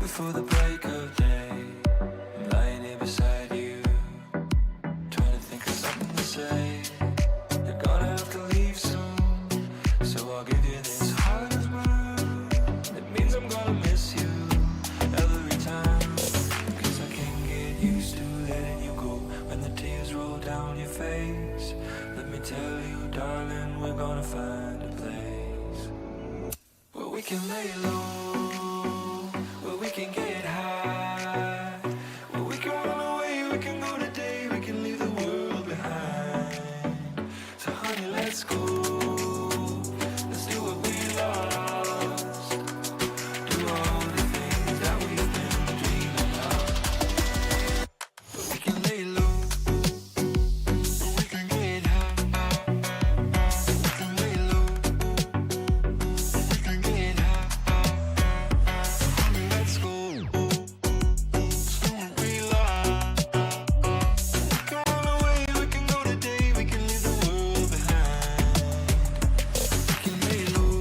before the break of day. I'm lying here beside you, trying to think of something to say. You're gonna have to leave soon, so I'll give you this heart of mine. It means I'm gonna miss you every time, 'cause I can't get used to letting you go when the tears roll down your face. Let me tell you, darling, we're gonna find a place where we can lay low, where we can get high, where we can run away, we can go today, we can leave the world behind. So honey, let's go, let's do what we lost, do all the things that we've been dreaming of. But we can lay low, where we can get high, we can lay low, where we can get high. Honey, let's go, let's do what we lost. We can run away, we can go today, we can leave the world behind. We can lay low,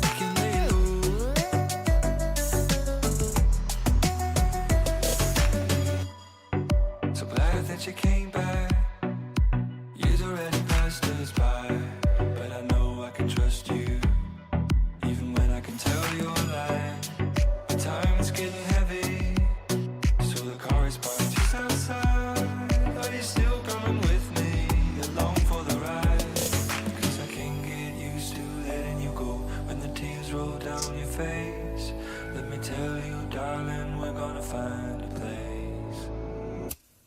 we can lay low. So glad that you came back. Years already passed us by, but I know I can trust you, even when I can tell you're lying. The time is getting heavy, so the car is parked just outside. Are you still coming with me along for the ride? 'Cause I can't get used to letting you go when the tears roll down your face. Let me tell you, darling, we're gonna find a place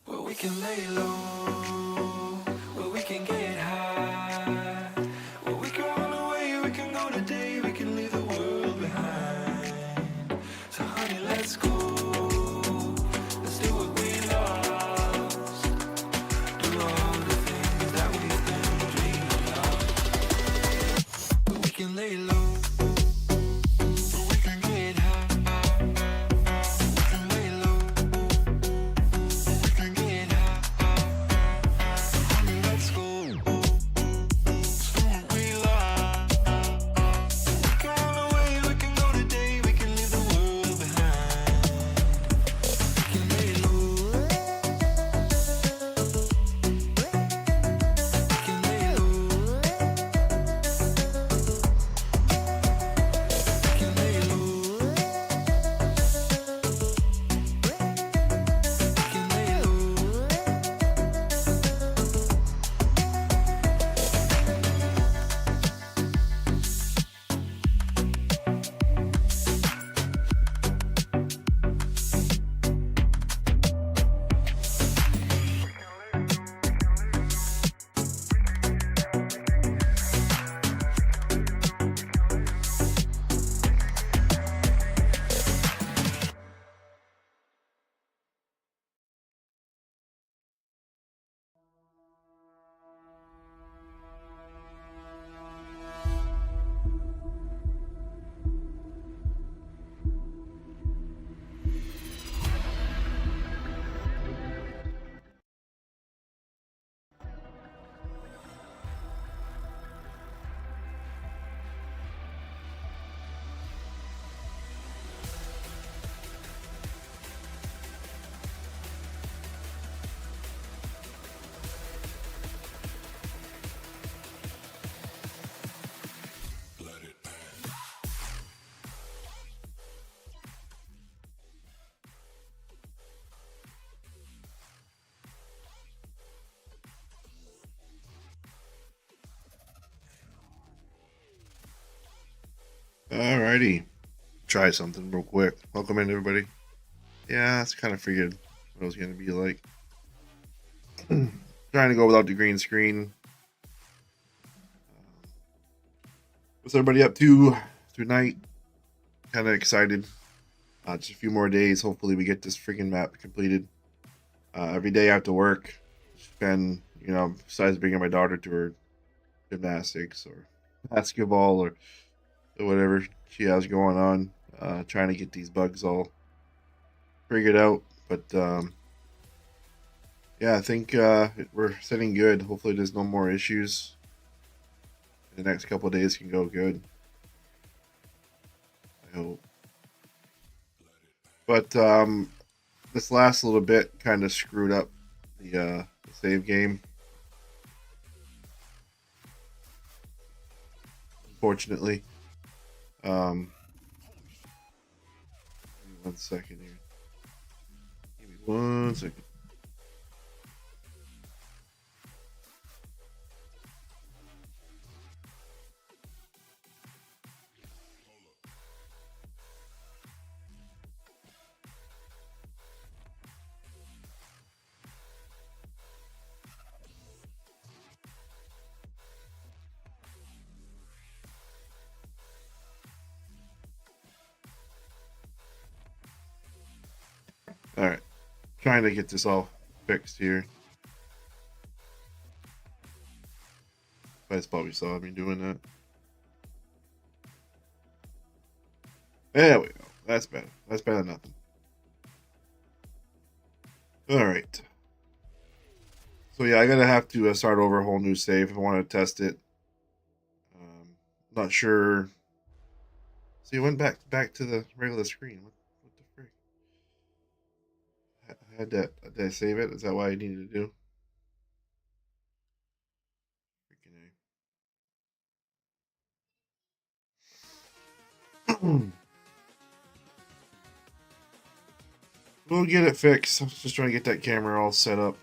where we can lay low, where we can get high, where we can run away, we can go today, we can leave the world behind. So honey, let's go, let's do what we lost, do all the things that we've been dreaming of. But we can lay low, where we can get high, we can lay low, where we can get high. Honey, let's go, let's do what we lost. We can run away, we can go today, we can leave the world behind. We can lay low, we can lay low, we can lay low, we can lay low. Alrighty, try something real quick. Welcome in, everybody. Yeah, that's kind of figured what it was going to be like. Trying to go without the green screen. What's everybody up to tonight? Kind of excited. Just a few more days. Hopefully, we get this freaking map completed. Every day after work, spend, besides bringing my daughter to her gymnastics or basketball or whatever she has going on, trying to get these bugs all figured out. But yeah, I think we're sitting good. Hopefully there's no more issues. The next couple of days can go good. hope. But this last little bit kind of screwed up the save game. Unfortunately. Give me 1 second here. Give me 1 second. Alright. Trying to get this all fixed here. You guys probably saw me doing that. There we go. That's better. That's better than nothing. Alright. So yeah, I gotta have to start over a whole new save if I want to test it. Not sure. See, it went back to the regular screen. What the frick? I had that. Did I save it? Is that what I needed to do? Freaking A. We'll get it fixed. I'm just trying to get that camera all set up.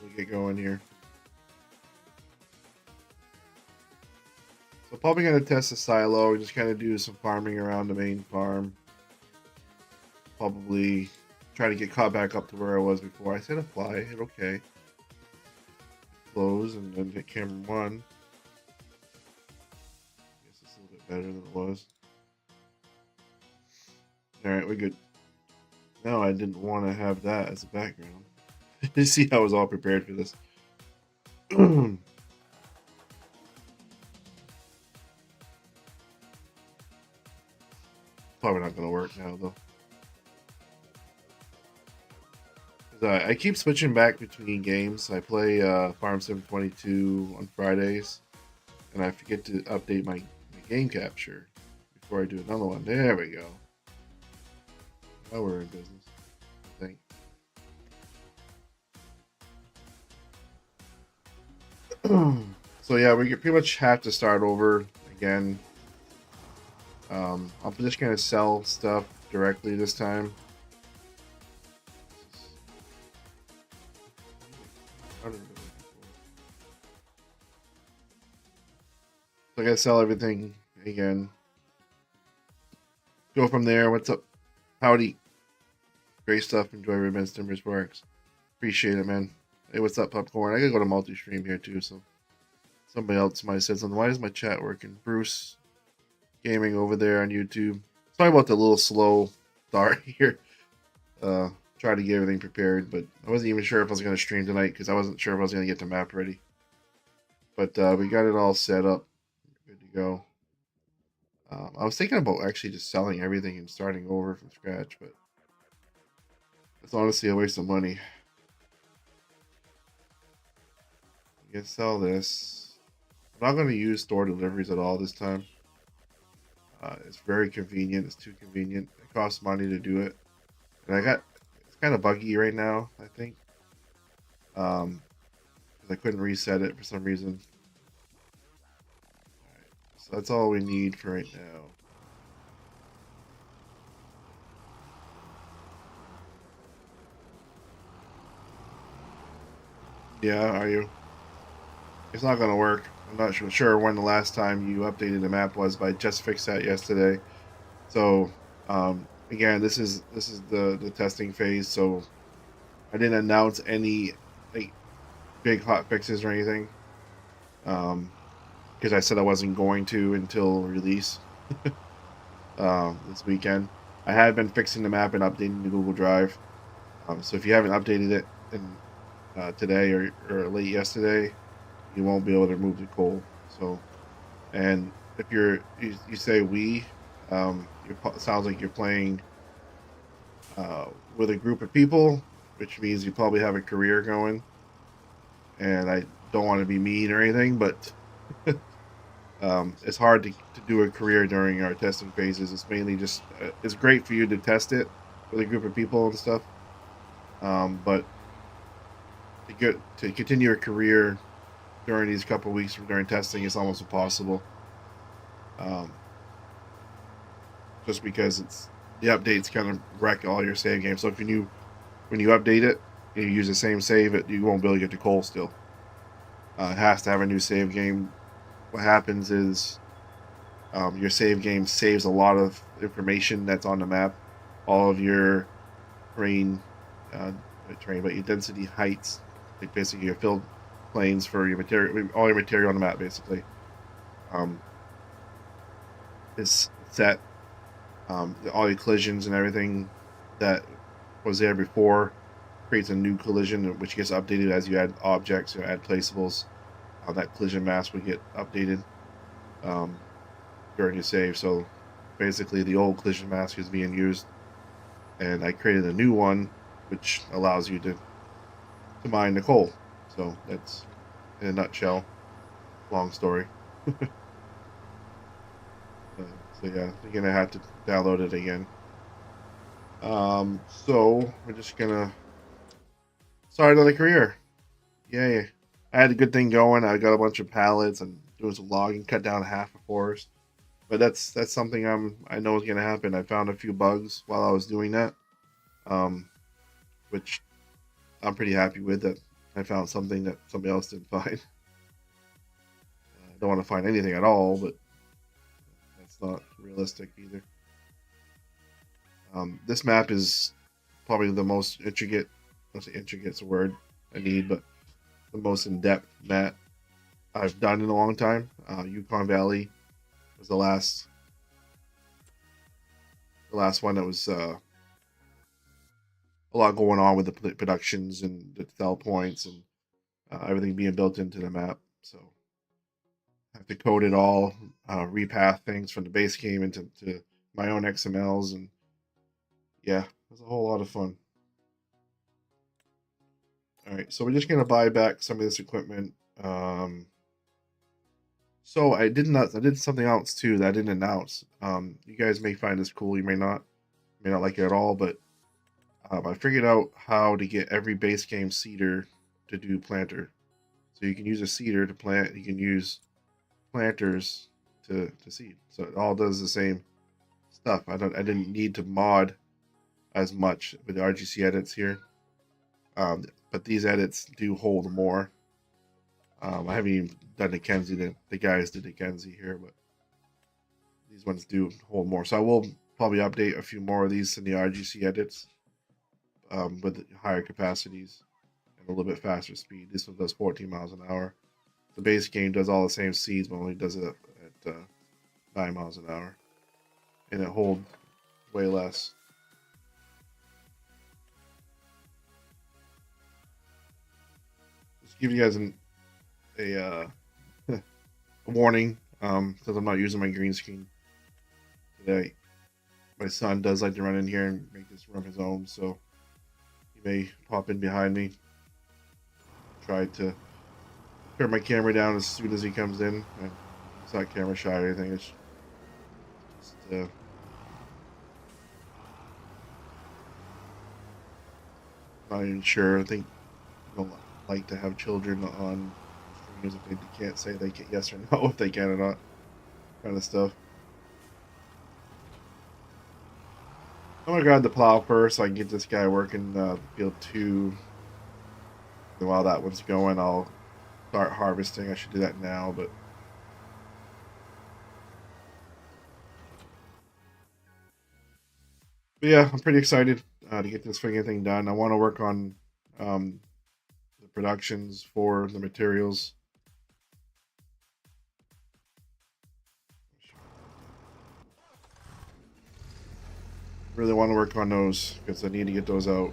We'll get going here. So probably gonna test the silo, just kind of do some farming around the main farm. Probably try to get caught back up to where I was before. I said apply, hit OK. Close and then hit camera 1. I guess it's a little bit better than it was. Alright, we're good. No, I didn't want to have that as a background. You see, I was all prepared for this. Probably not going to work now, though. I keep switching back between games. I play Farm Sim 22 on Fridays, and I forget to update my game capture before I do another one. There we go. Now we're in business, I think. So yeah, we pretty much have to start over again. I'm just gonna sell stuff directly this time. So I gotta sell everything again. Go from there. What's up? Howdy. Great stuff. Enjoy Riverbend Timbers Parks. Appreciate it, man. Hey, what's up, Popcorn? I gotta go to multi-stream here too, so somebody else might have said something. Why is my chat working? Bruce Gaming over there on YouTube. Sorry about the little slow start here. Try to get everything prepared, but I wasn't even sure if I was gonna stream tonight because I wasn't sure if I was gonna get the map ready. But we got it all set up. Good to go. I was thinking about actually just selling everything and starting over from scratch, but it's honestly a waste of money. I can sell this. I'm not going to use store deliveries at all this time. It's very convenient. It's too convenient. It costs money to do it. And it's kind of buggy right now, I think. Because I couldn't reset it for some reason. Alright, so that's all we need for right now. Yeah, are you? It's not going to work. I'm not sure when the last time you updated the map was, but I just fixed that yesterday. So, again, this is the testing phase. So, I didn't announce any like big hot fixes or anything, because I said I wasn't going to until release this weekend. I have been fixing the map and updating the Google Drive. So if you haven't updated it today or late yesterday, you won't be able to remove the coal. So, and if you say we, it sounds like you're playing with a group of people, which means you probably have a career going. And I don't want to be mean or anything, but It's hard to do a career during our testing phases. It's mainly just it's great for you to test it with a group of people and stuff. But to continue a career during these couple of weeks during testing is almost impossible. Um, just because it's the updates kind of wreck all your save games. So if you when you update it and you use the same save, you won't be able to get to coal still. It has to have a new save game. What happens is your save game saves a lot of information that's on the map. All of your terrain, uh, but your density heights, like basically your filled planes for your material, all your material on the map, basically, um, is set. All your collisions and everything that was there before creates a new collision, which gets updated as you add objects or add placeables. That collision mask would get updated um, during your save. So basically, the old collision mask is being used, and I created a new one, which allows you to mine the coal. So that's in a nutshell. Long story. Uh, so yeah, you're gonna have to download it again. So we're just gonna start another career. Yay! I had a good thing going. I got a bunch of pallets and doing some logging, cut down half a forest. But that's something I know is gonna happen. I found a few bugs while I was doing that, um, which I'm pretty happy with. That I found something that somebody else didn't find. I don't want to find anything at all, but that's not realistic either. This map is probably the most intricate. I say intricate's a word I need, but the most in-depth map I've done in a long time. Yukon Valley was the last one that was a lot going on with the productions and the sell points and everything being built into the map. So I have to code it all, repath things from the base game into my own XMLs, and yeah, it was a whole lot of fun. All right, so we're just gonna buy back some of this equipment. So I did something else too that I didn't announce. You guys may find this cool, you may not like it at all, but I figured out how to get every base game seeder to do planter. So you can use a seeder to plant. You can use planters to seed. So it all does the same stuff. I didn't need to mod as much with the RGC edits here. But these edits do hold more. I haven't even done the Kenzie. The guys did the Kenzie here, but these ones do hold more. So I will probably update a few more of these in the RGC edits with higher capacities and a little bit faster speed. This one does 14 miles an hour. The base game does all the same seeds, but only does it at 9 miles an hour, and it holds way less. Just give you guys a a warning, because I'm not using my green screen today. My son does like to run in here and make this room his own, so he may pop in behind me. Try to turn my camera down as soon as he comes in. It's not camera shy or anything. It's just not even sure. I think I don't like to have children on streams if they can't say they can yes or no if they can or not, kind of stuff. I'm gonna grab the plow first so I can get this guy working field 2. And while that one's going, I'll start harvesting. I should do that now, but yeah, I'm pretty excited to get this friggin' thing done. I want to work on the productions for the materials. Really want to work on those because I need to get those out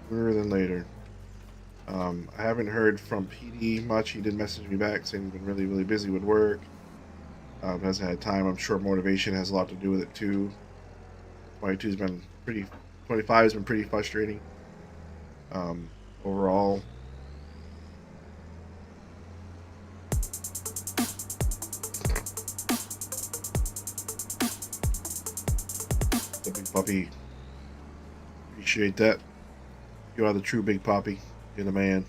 sooner than later. I haven't heard from PD much. He did message me back saying he's been really, really busy with work. Hasn't had time. I'm sure motivation has a lot to do with it too. 22's been pretty. 25 has been pretty frustrating overall. Poppy. Appreciate that. You are the true Big Poppy. You're the man.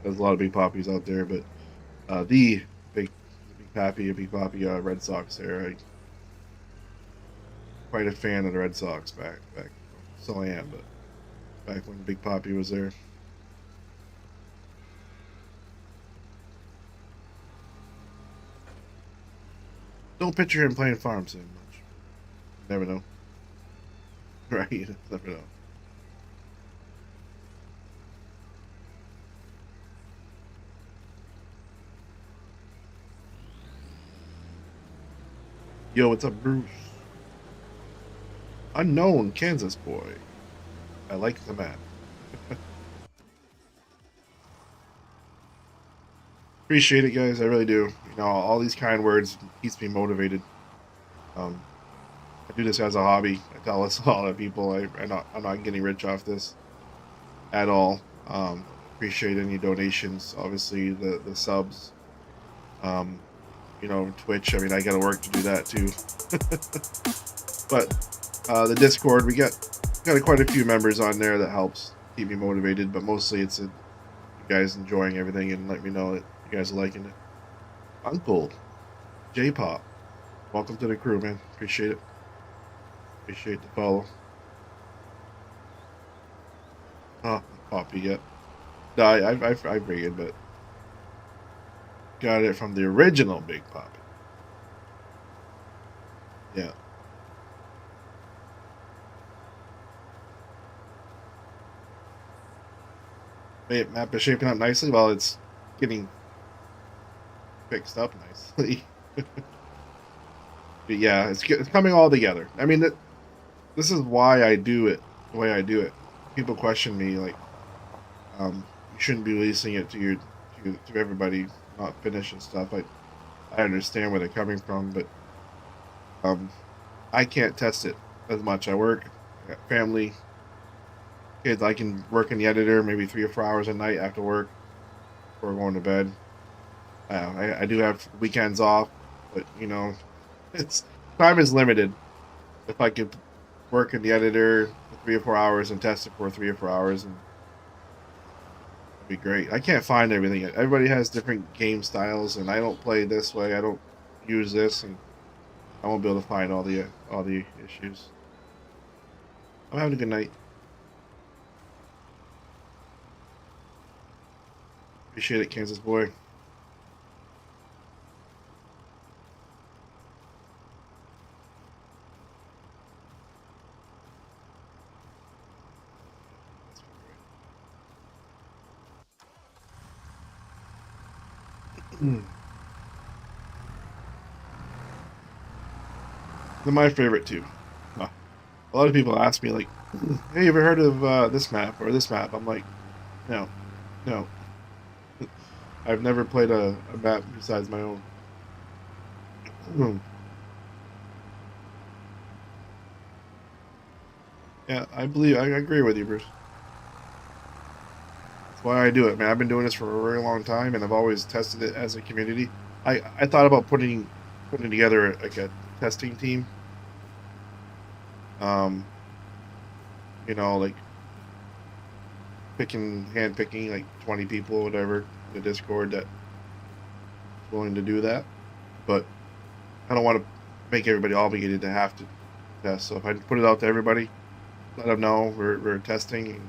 There's a lot of Big Poppies out there, but the Big Poppy Red Sox there. I quite a fan of the Red Sox back. Still am, but back when Big Poppy was there. Don't picture him playing farm sim much. Never know. Right? Never know. Yo, what's up, Bruce? Unknown Kansas boy. I like the map. Appreciate it, guys. I really do. You know, all these kind words keeps me motivated. Um, I do this as a hobby. I tell this a lot of people. I'm not getting rich off this at all. Appreciate any donations. Obviously, the subs. Um, you know, Twitch. I mean, I got to work to do that too. But the Discord, we got quite a few members on there that helps keep me motivated. But mostly, it's you guys enjoying everything and let me know that you guys are liking it. Uncle J-Pop, welcome to the crew, man. Appreciate it. Appreciate the follow. Oh, Poppy, yep. No, I figured, but got it from the original Big Poppy. Yeah. Map is shaping up nicely. Well, it's getting fixed up nicely. But yeah, it's coming all together. I mean, this is why I do it the way I do it. People question me like, you shouldn't be releasing it to everybody, not finished and stuff. I understand where they're coming from, but um, I can't test it as much. I work, I got family, kids. I can work in the editor maybe 3 or 4 hours a night after work before going to bed. I do have weekends off, but you know, it's time is limited. If I could work in the editor for 3 or 4 hours and test it for 3 or 4 hours, and it'd be great. I can't find everything. Everybody has different game styles, and I don't play this way. I don't use this, and I won't be able to find all the issues. I'm having a good night. Appreciate it, Kansas boy. They're my favorite too. A lot of people ask me like, "Hey, you ever heard of this map or this map?" I'm like, "No, no. I've never played a map besides my own." Yeah, I agree with you, Bruce. That's why I do it, man. I've been doing this for a very long time, and I've always tested it as a community. I thought about putting together like a testing team. Um, you know, like hand picking like 20 people, whatever, in the Discord that's willing to do that. But I don't want to make everybody obligated to have to test. So if I put it out to everybody, let them know we're testing,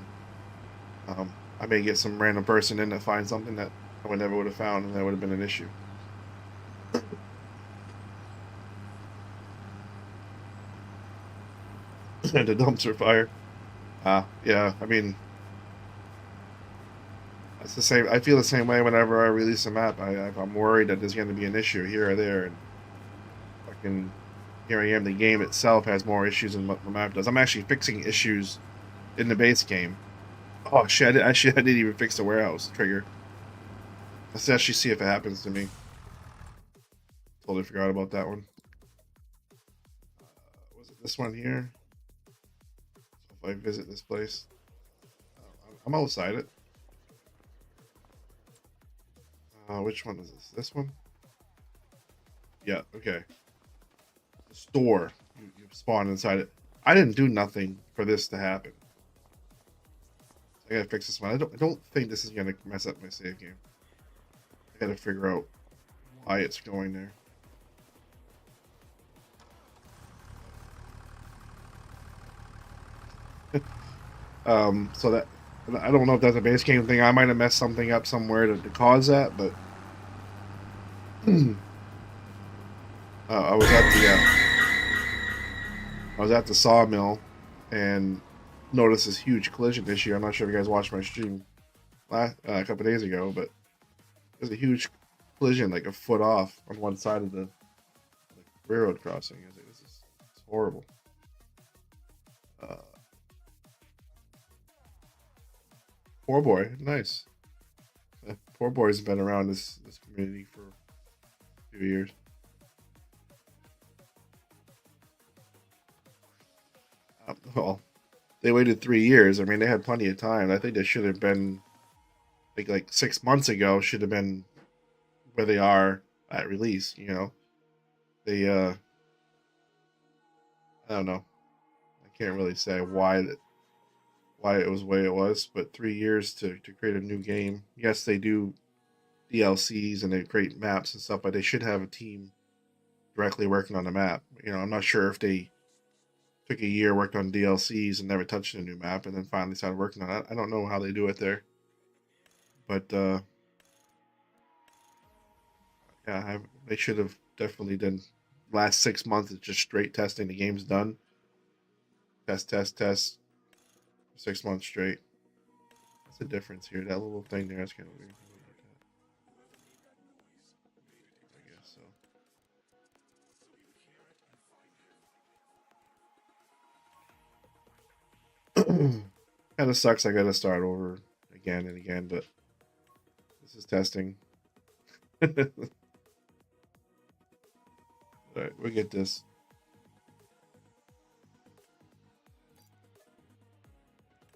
and I may get some random person in to find something that I would never would have found, and that would have been an issue. And a dumpster fire. Yeah. I mean, it's the same. I feel the same way whenever I release a map. I'm worried that there's going to be an issue here or there, and fucking here I am. The game itself has more issues than what the map does. I'm actually fixing issues in the base game. Oh shit! I didn't even fix the warehouse trigger. Let's actually see if it happens to me. Totally forgot about that one. Was it this one here? So if I visit this place, I'm outside it. Which one is this? This one? Yeah. Okay. The store. you spawn inside it. I didn't do nothing for this to happen. I gotta fix this one. I don't think this is gonna mess up my save game. I gotta figure out why it's going there. So that I don't know if that's a base game thing. I might have messed something up somewhere to cause that, but I was at the sawmill and noticed this huge collision issue. I'm not sure if you guys watched my stream a couple days ago, but there's a huge collision like a foot off on one side of the railroad crossing. I was like, this is horrible. Poor boy, nice. Poor boy's been around this community for a few years. Well, they waited 3 years. I mean, they had plenty of time. I think they should have been like 6 months ago. Should have been where they are at release. You know, they I don't know. I can't really say why it was the way it was, but 3 years to create a new game. Yes, they do DLCs and they create maps and stuff, but they should have a team directly working on the map. You know, I'm not sure if they took a year, worked on DLCs and never touched a new map and then finally started working on it. I don't know how they do it there. But yeah, they should have definitely done last 6 months is just straight testing. The game's done. Test, 6 months straight. What's the difference here? That little thing there is kind of weird. I guess so. Kind of sucks. I gotta start over again and again, but this is testing. Alright, we'll get this.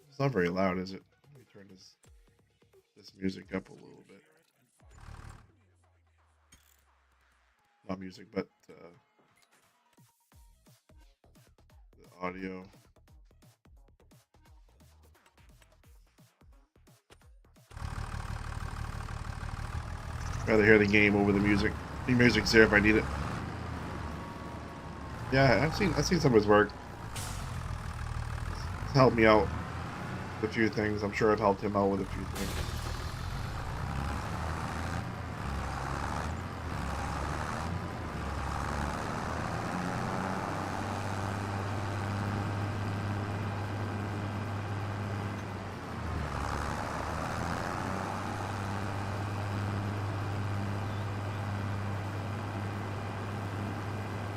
It's not very loud, is it? Let me turn this music up a little bit. Not music, but the audio. Rather hear the game over the music. The music's there if I need it. Yeah, I've seen some of his work. It's helped me out with a few things. I'm sure I've helped him out with a few things.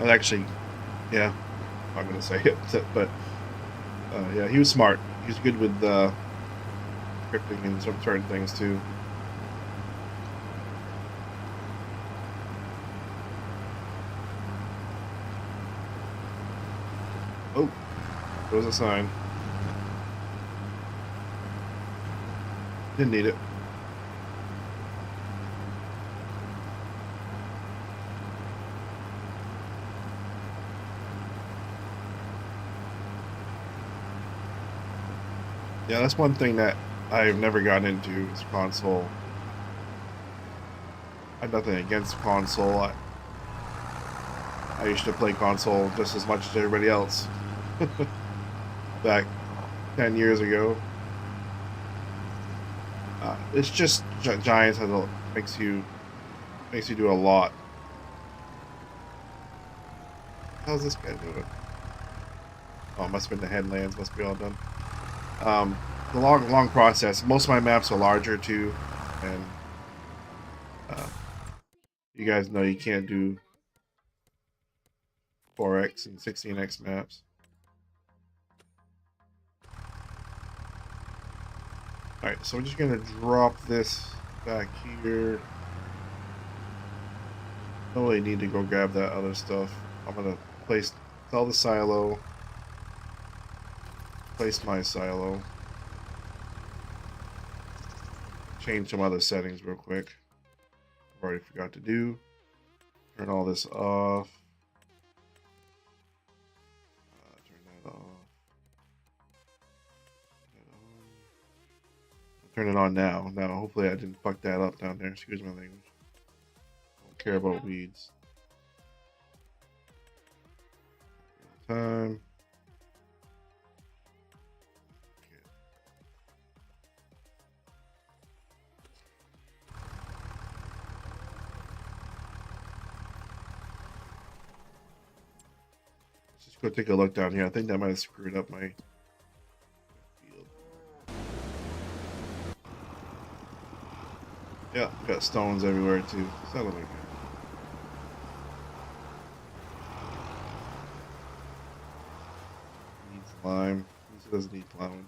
Actually, yeah, I'm not gonna say it, but yeah, he was smart. He's good with scripting and some certain things too. Oh, there was a sign. Didn't need it. Yeah, that's one thing that I've never gotten into is console. I have nothing against console. I used to play console just as much as everybody else back 10 years ago. It's just Giants makes you do a lot. How's this guy doing? Oh, it must have been the headlands. Must be all done. The long process. Most of my maps are larger too, and you guys know you can't do 4x and 16x maps. Alright, so we're just gonna drop this back here. No way need to go grab that other stuff. I'm gonna sell the silo. Place my silo. Change some other settings real quick. I've already forgot to do. Turn all this off. turn it on now. Now, hopefully I didn't fuck that up down there. Excuse my language. Don't care about weeds. Time. Let's just go take a look down here. I think that might have screwed up my field. Yeah, got stones everywhere too. Son of a gun. Needs lime. This doesn't need plowing.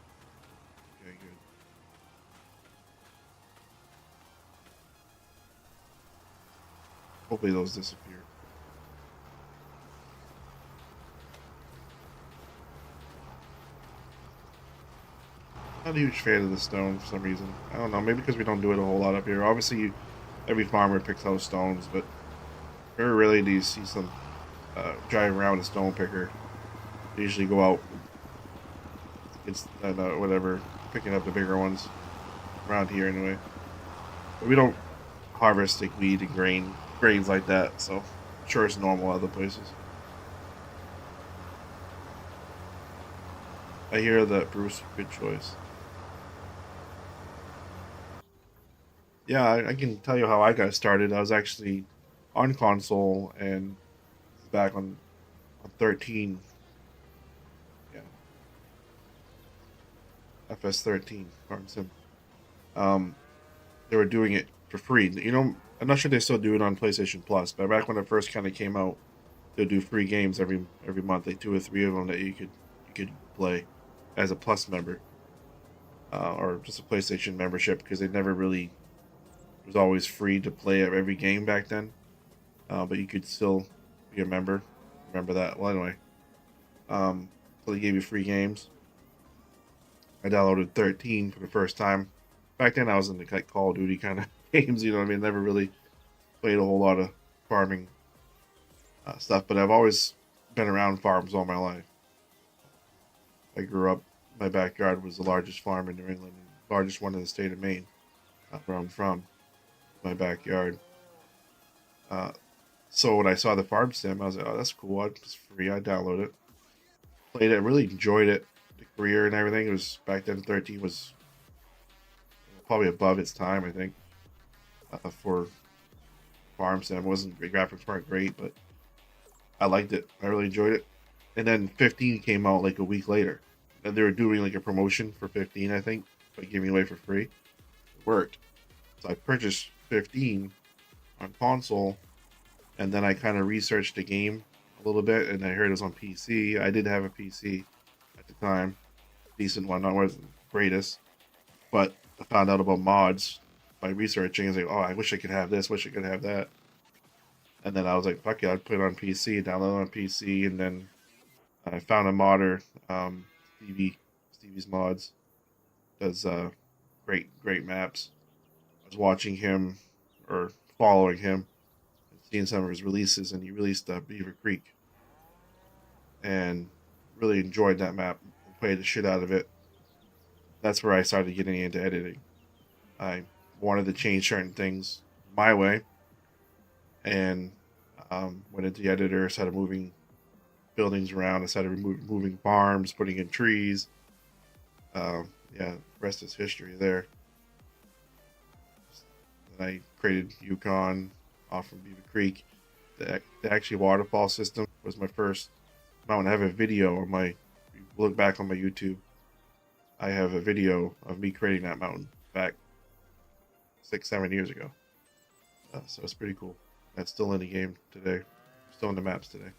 Okay, good. Hopefully those disappear. Not a huge fan of the stone for some reason. I don't know. Maybe because we don't do it a whole lot up here. Obviously, every farmer picks out stones, but very rarely do you see some drive around with a stone picker. They usually go out, it's whatever, picking up the bigger ones around here anyway. But we don't harvest like weed and grains like that, so I'm sure it's normal other places. I hear that, Bruce. Good choice. Yeah, I can tell you how I got started. I was actually on console and back on 13. Yeah, FS13 Farm Sim. Um, they were doing it for free. You know, I'm not sure they still do it on PlayStation Plus, but back when it first kind of came out, they'll do free games every month, like 2 or 3 of them that you could play as a Plus member, or just a PlayStation membership because they never really it was always free to play every game back then. But you could still be a member. Remember that? Well, anyway, so they gave you free games. I downloaded 13 for the first time. Back then, I was into like Call of Duty kind of games. You know what I mean? Never really played a whole lot of farming stuff, but I've always been around farms all my life. I grew up. My backyard was the largest farm in New England, and largest one in the state of Maine, where I'm from. My backyard. Uh, so when I saw the farm sim, I was like, "Oh, that's cool. It's free." I downloaded it, played it, really enjoyed it. The career and everything. It was back then. 13 was probably above its time. I think for farm sim, it wasn't the graphics weren't great, but I liked it. I really enjoyed it. And then 15 came out like a week later, and they were doing like a promotion for 15, I think, by giving away for free. It worked. So I purchased 15 on console, and then I kind of researched the game a little bit, and I heard it was on PC. I did have a PC at the time, decent one, not wasn't the greatest, but I found out about mods by researching. I was like, oh, I wish I could have this, wish I could have that. And then I was like, fuck yeah, I'd put it on PC, download it on PC, and then I found a modder, Stevie's Mods, does great maps. I was watching him or following him and seeing some of his releases, and he released Beaver Creek, and really enjoyed that map and played the shit out of it. That's where I started getting into editing. I wanted to change certain things my way, and went into the editor, started moving buildings around, I started moving farms, putting in trees. Yeah, rest is history there. Then I created Yukon off from Beaver Creek. The actually waterfall system was my first mountain. I have a video on my, if you look back on my YouTube, I have a video of me creating that mountain back 6-7 years ago. So it's pretty cool. That's still in the game today. Still in the maps today.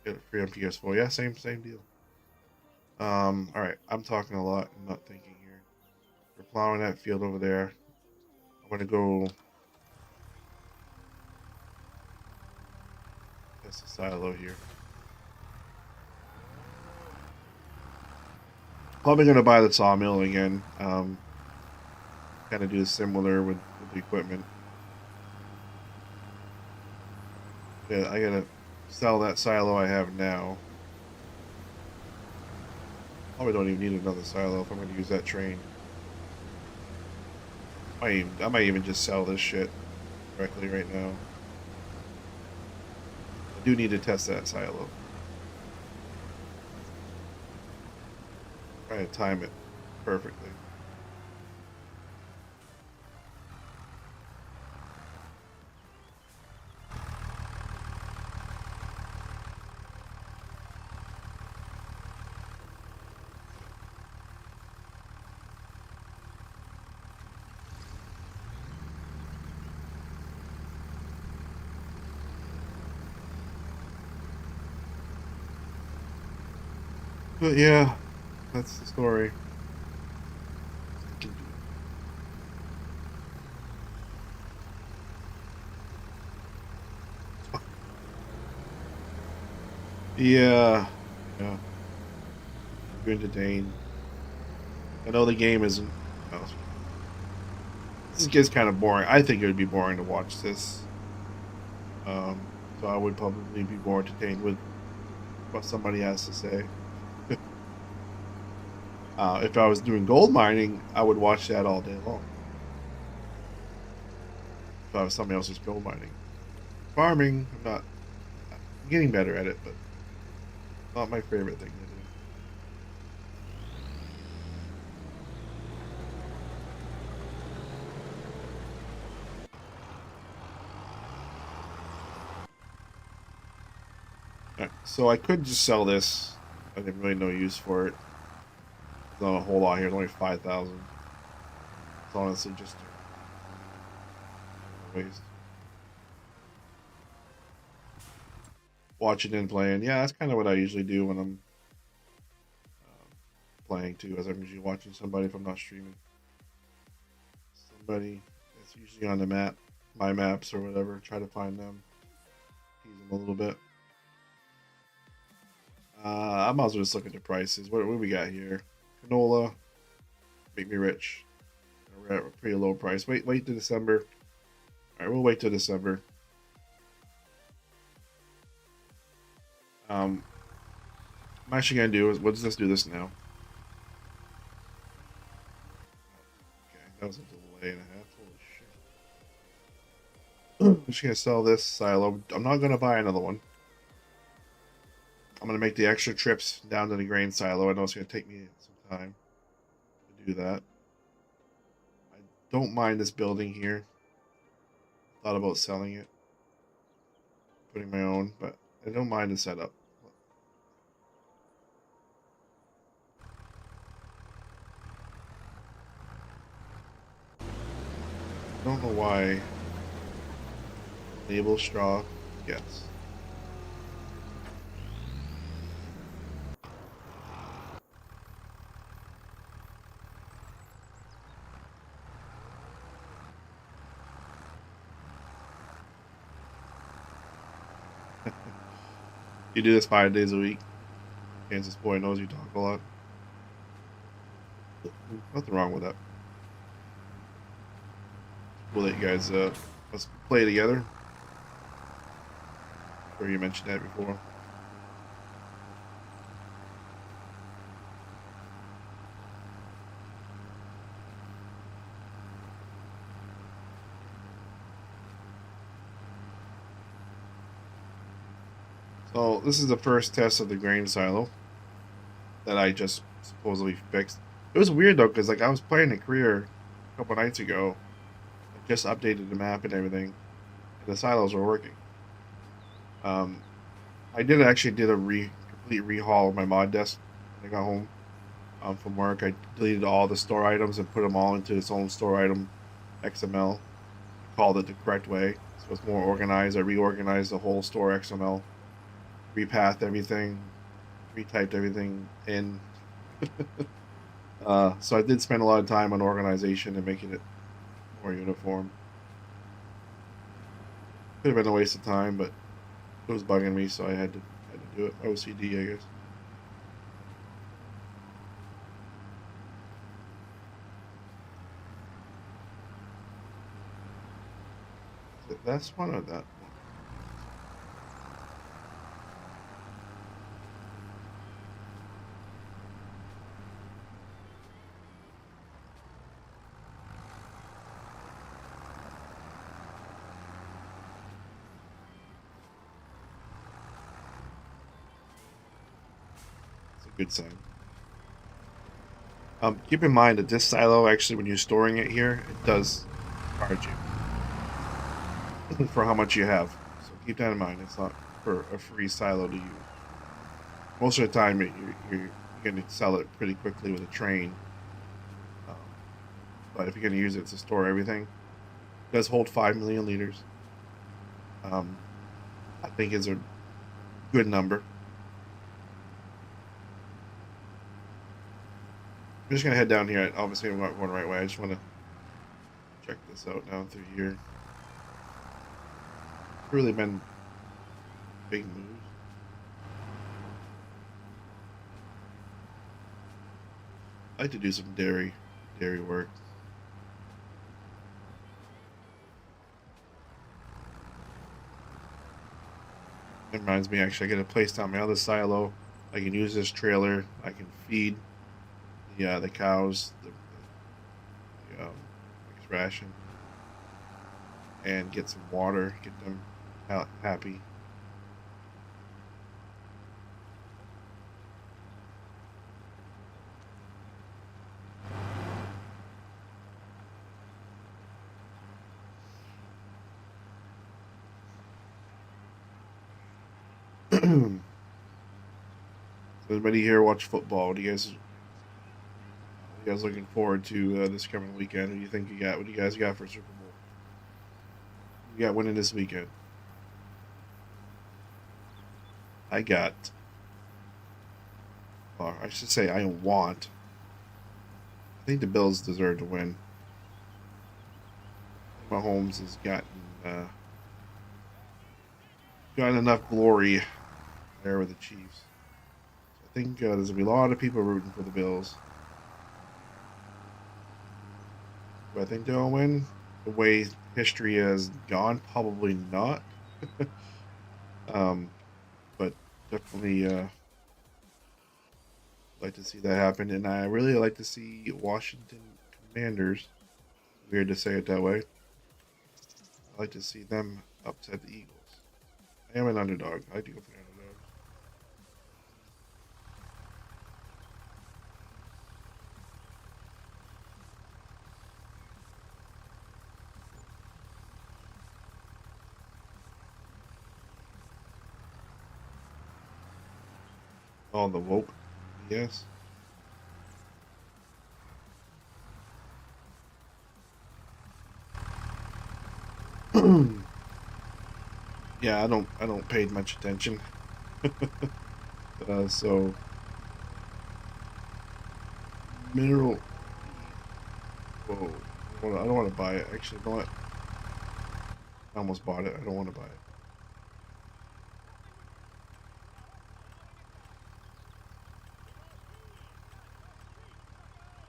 Get it free on PS4. Yeah, same deal. All right. I'm talking a lot. I'm not thinking here. We're plowing that field over there. I'm gonna go. That's the silo here. Probably gonna buy the sawmill again. Kind of do similar with the equipment. Yeah, I gotta sell that silo I have now. Probably don't even need another silo if I'm going to use that train. I might even just sell this shit directly right now. I do need to test that silo. Try to time it perfectly. But yeah, that's the story. Yeah, yeah. You're entertained. I know the game isn't. Well, this gets kind of boring. I think it would be boring to watch this. So I would probably be more entertained with what somebody has to say. If I was doing gold mining, I would watch that all day long. If I was somebody else's gold mining, farming, I'm getting better at it, but not my favorite thing to do. So I could just sell this. I have really no use for it. There's not a whole lot here. It's only 5,000. It's honestly just a waste. Watching and playing. Yeah, that's kind of what I usually do when I'm playing too, as I'm usually watching somebody if I'm not streaming. Somebody that's usually on the map, my maps or whatever. Try to find them, tease them a little bit. I might as well just look at the prices. What do we got here? Canola, make me rich. We're at a pretty low price. Wait to December. All right, we'll wait till December. I'm actually gonna do is let's do this now. Okay, that was a delay and a half. Holy shit! I'm just gonna sell this silo. I'm not gonna buy another one. I'm gonna make the extra trips down to the grain silo. I know it's gonna take me some time to do that. I don't mind this building here. Thought about selling it, putting my own, but I don't mind the setup. I don't know why. Label straw. Yes. You do this 5 days a week. Kansas boy knows you talk a lot. Nothing wrong with that. We'll let you guys let's play together. Or you mentioned that before. So this is the first test of the grain silo that I just supposedly fixed. It was weird though, because like I was playing a career a couple nights ago. I just updated the map and everything, and the silos were working. Um, I did actually did a complete rehaul of my mod desk when I got home from work. I deleted all the store items and put them all into its own store item XML. I called it the correct way, so it's more organized. I reorganized the whole store XML, repathed everything, retyped everything in. So I did spend a lot of time on organization and making it more uniform. Could have been a waste of time, but it was bugging me, so I had to do it. OCD, I guess. That's one of that one. good sign. Keep in mind that this silo, actually, when you're storing it here, it does charge you for how much you have. So keep that in mind. It's not for a free silo to use. Most of the time, you're going to sell it pretty quickly with a train. Um, but if you're going to use it to store everything, it does hold 5 million liters. I think is a good number. I'm just going to head down here. Obviously, I'm not going the right way. I just want to check this out down through here. Really been big moves. I like to do some dairy work. It reminds me, actually, I get a place down my other silo. I can use this trailer. I can feed the cows the mixed ration and get some water, get them happy. Anybody here watch football? What do you guys looking forward to this coming weekend? What do you think you got? What do you guys got for Super Bowl? You got winning this weekend? I got, or I should say, I want. I think the Bills deserve to win. Mahomes has gotten enough glory there with the Chiefs. So I think there's gonna be a lot of people rooting for the Bills. Do I think they'll win? The way history has gone, probably not. But definitely like to see that happen, and I really like to see Washington Commanders. Weird to say it that way. I like to see them upset the Eagles. I am an underdog. I like to go for the underdog. Oh, the woke. Yes. Yeah, I don't pay much attention. So mineral. Whoa. I don't want to buy it. Actually, you know what? I almost bought it. I don't want to buy it.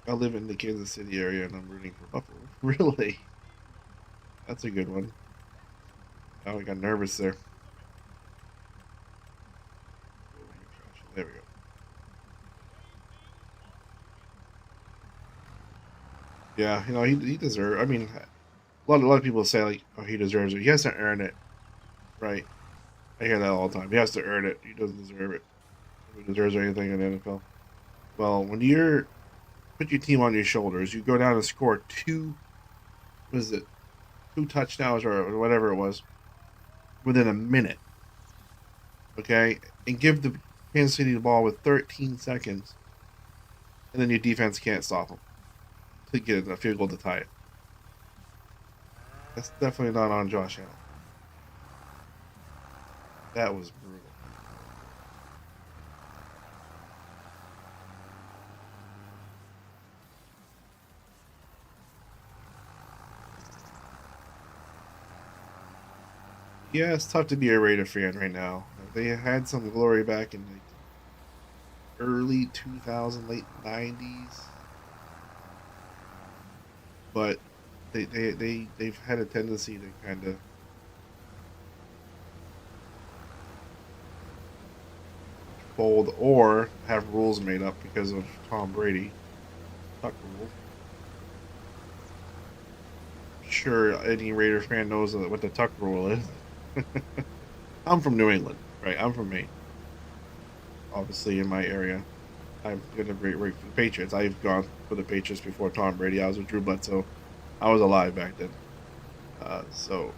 I live in the Kansas City area and I'm rooting for Buffalo. Really? That's a good one. Oh, I got nervous there. There we go. Yeah, he deserves. I mean, a lot of people say like, oh, he deserves it. He has to earn it, right? I hear that all the time. He has to earn it. He doesn't deserve it. He deserves anything in the NFL. Well, when you're put your team on your shoulders, you go down and score was it, two touchdowns or whatever it was, within a minute. Okay, and give the Kansas City the ball with 13 seconds, and then your defense can't stop them to get a field goal to tie it. That's definitely not on Josh Allen. That was brutal. Yeah, it's tough to be a Raider fan right now. They had some glory back in the early 2000s, late 90s, but they've had a tendency to kind of fold or have rules made up because of Tom Brady. Tuck rule. Sure, any Raider fan knows what the Tuck rule is. I'm from New England, right? I'm from Maine, obviously in my area. I'm gonna rate for the Patriots. I've gone for the Patriots before Tom Brady. I was with Drew Bledsoe. I was alive back then. So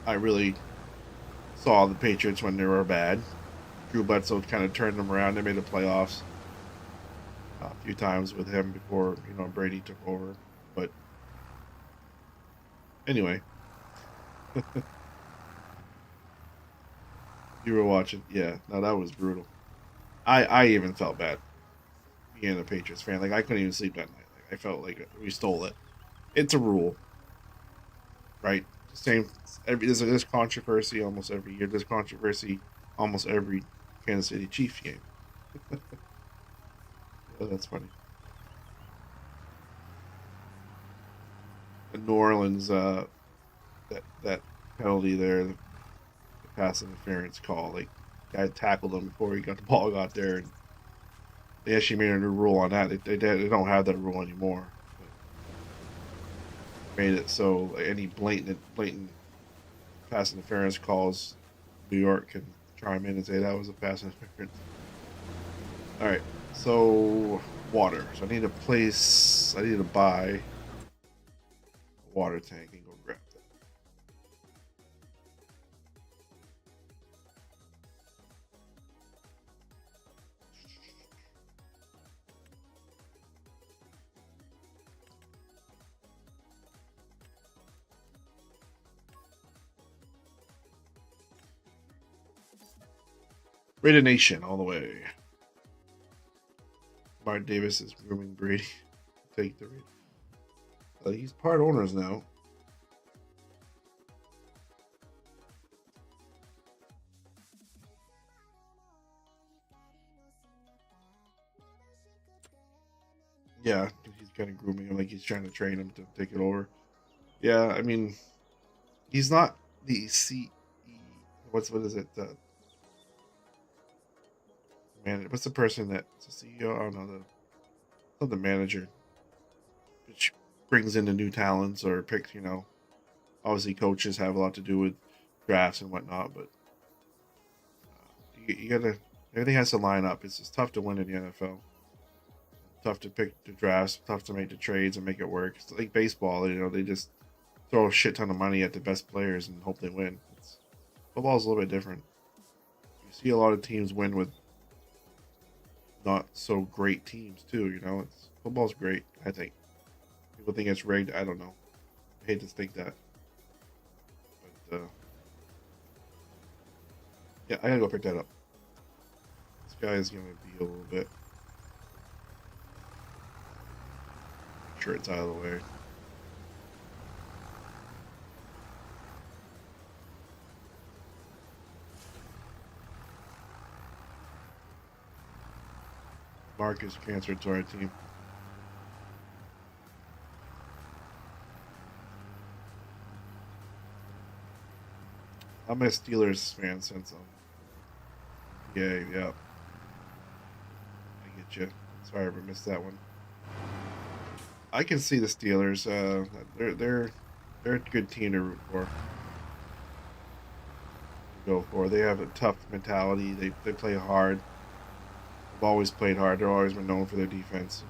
I really saw the Patriots when they were bad. Drew Bledsoe kind of turned them around. They made the playoffs a few times with him before Brady took over. But anyway, you were watching. Yeah, no, that was brutal. I even felt bad being a Patriots fan. Like I couldn't even sleep that night. Like I felt like we stole it. It's a rule, right? Same. There's controversy almost every year. There's controversy almost every Kansas City Chiefs game. Oh, that's funny. In New Orleans, that penalty there, the pass interference call, like guy tackled him before he got the ball got there, and they actually made a new rule on that. They don't have that rule anymore. But made it so like, any blatant pass interference calls, New York can chime in and say that was a pass interference. All right, so water. So I need a place. I need to buy a water tank and go grab that. Raider Nation all the way. Mark Davis is grooming Brady. Take the Raiders. He's part owners now. Yeah, he's kind of grooming him, like he's trying to train him to take it over. Yeah, I mean, he's not the C. What is it? Man, what's the person that's the CEO? I don't know not the manager, which brings in the new talents or picks. Obviously coaches have a lot to do with drafts and whatnot, but you gotta everything has to line up. It's tough to win in the NFL. Tough to pick the drafts, tough to make the trades and make it work. It's like baseball, they just throw a shit ton of money at the best players and hope they win. Football's a little bit different. You see a lot of teams win with not so great teams too. Football's great. I think people think it's rigged. I don't know. I hate to think that, but yeah, I gotta go pick that up. This guy is gonna be a little bit. Make sure it's out of the way. Marcus transferred to our team. I'm a Steelers fan since yeah. I get you. Sorry I ever missed that one. I can see the Steelers. They're a good team to root for. Go for. They have a tough mentality. They play hard. They've always played hard. They've always been known for their defense.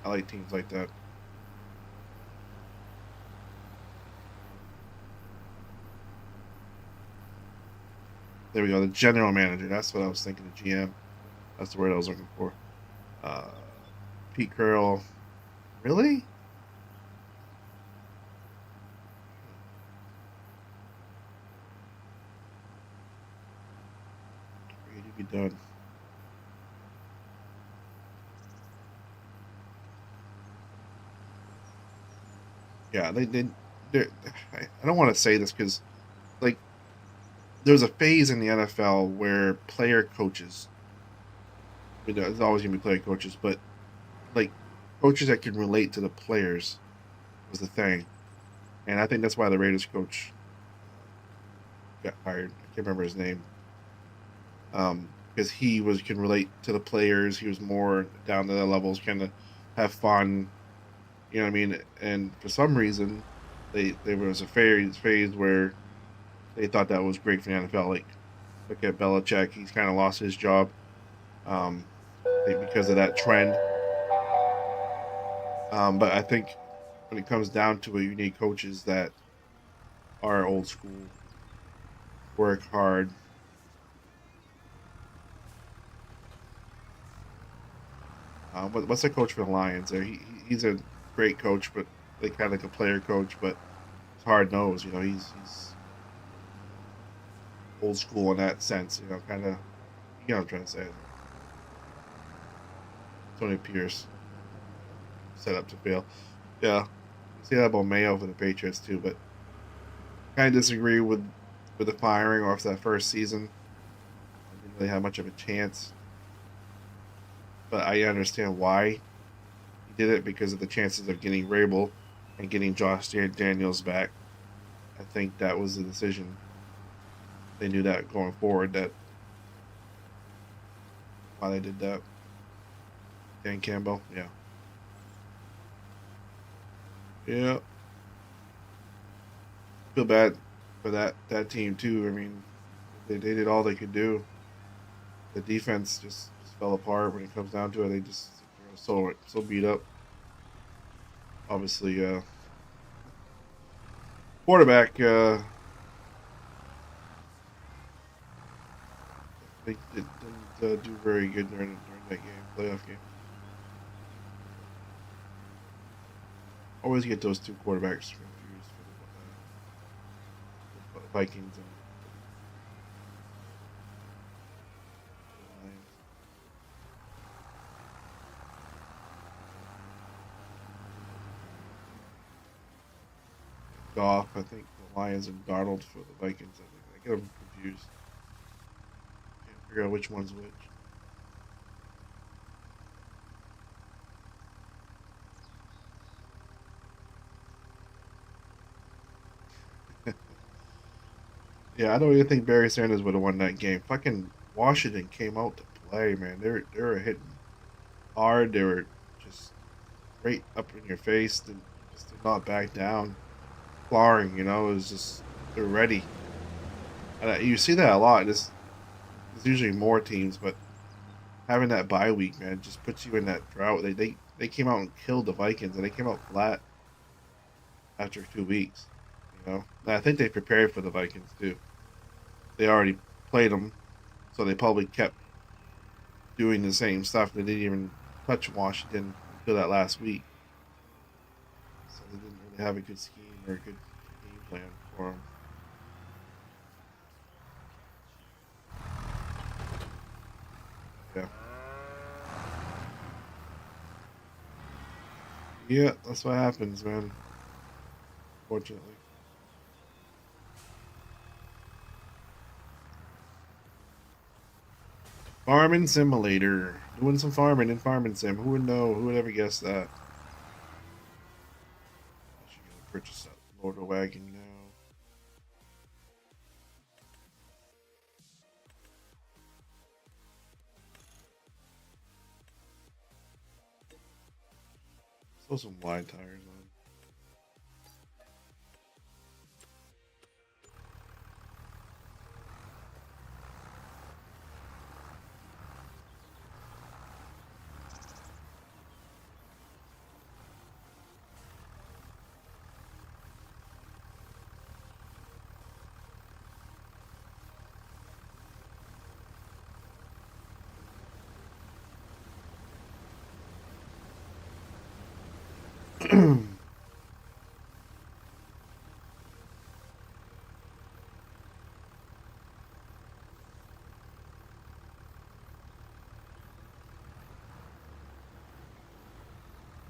I like teams like that. There we go. The general manager. That's what I was thinking. The GM. That's the word I was looking for. Uh, Pete Carroll. Really? Ready to be done. Yeah, I don't want to say this because, like, there's a phase in the NFL where player coaches, there's always gonna be player coaches, but like coaches that can relate to the players was the thing, and I think that's why the Raiders coach got fired. I can't remember his name, because he was can relate to the players. He was more down to their levels, kind of have fun. You know what I mean? And for some reason, there was a phase where they thought that was great for the NFL. Like look at Belichick; he's kind of lost his job. Um, I think because of that trend. But I think when it comes down to it, you need coaches that are old school, work hard. What's the coach for the Lions? There, he's a great coach, but like kind of like a player coach, but he's hard nosed. He's old school in that sense. Kind of. You know what I'm trying to say? Tony Pierce set up to fail. Yeah, say that about Mayo for the Patriots too, but kind of disagree with the firing off that first season. I didn't really have much of a chance, but I understand why he did it because of the chances of getting Rabel and getting Josh Daniels back. I think that was the decision. They knew that going forward that why they did that. Dan Campbell, yeah, yeah. Feel bad for that team too. I mean, they did all they could do. The defense just fell apart when it comes down to it. They're so beat up. Obviously, quarterback they didn't do very good during that game, playoff game. Always get those two quarterbacks confused for the Vikings and the Lions. Goff, I think the Lions and Darnold for the Vikings. I get them confused. Can't figure out which one's which. Yeah, I don't even think Barry Sanders would have won that game. Fucking Washington came out to play, man. They were hitting hard. They were just right up in your face. Just did not back down. Clawing, it was just they're ready. And you see that a lot. There's usually more teams, but having that bye week, man, just puts you in that drought. They came out and killed the Vikings, and they came out flat after 2 weeks. And I think they prepared for the Vikings too. They already played them, so they probably kept doing the same stuff. They didn't even touch Washington until that last week, so they didn't really have a good scheme or a good game plan for them. Yeah, yeah, that's what happens, man. Fortunately, farming simulator, doing some farming in farming sim. Who would know? Who would ever guess that? I should go purchase that motor wagon now. Throw some wide tires on.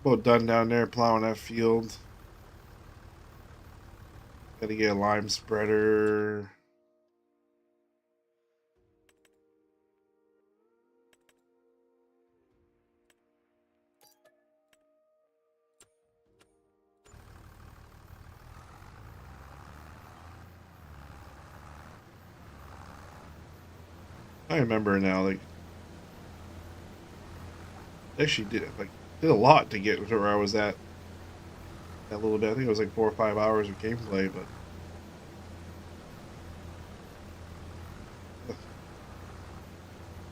About done down there plowing that field. Got to get a lime spreader. I remember now, like actually did a lot to get to where I was at that little bit. I think it was like 4 or 5 hours of gameplay, but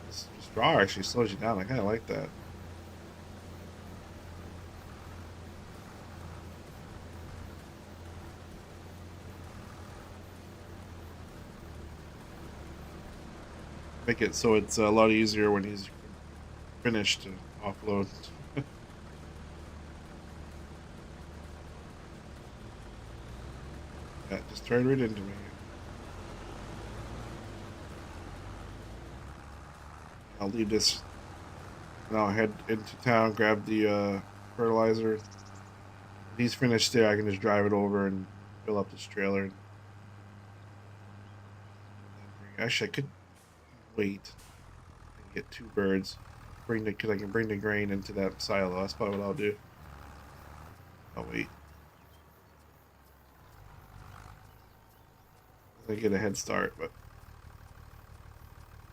it's just straw actually slows you down. I kind of like that. Make it so it's a lot easier when he's finished to offload. Yeah, just turned right into me. I'll leave this and I'll head into town, grab the fertilizer. When he's finished there, I can just drive it over and fill up this trailer. Actually, I could wait and get two birds. Because I can bring the grain into that silo. That's probably what I'll do. I'll wait. I get a head start, but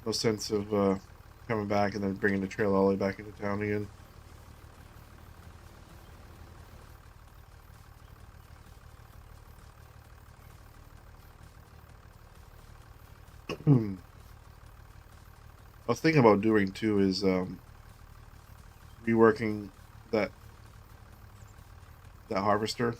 no sense of coming back and then bringing the trailer all the way back into town again. I was thinking about doing too is reworking that harvester,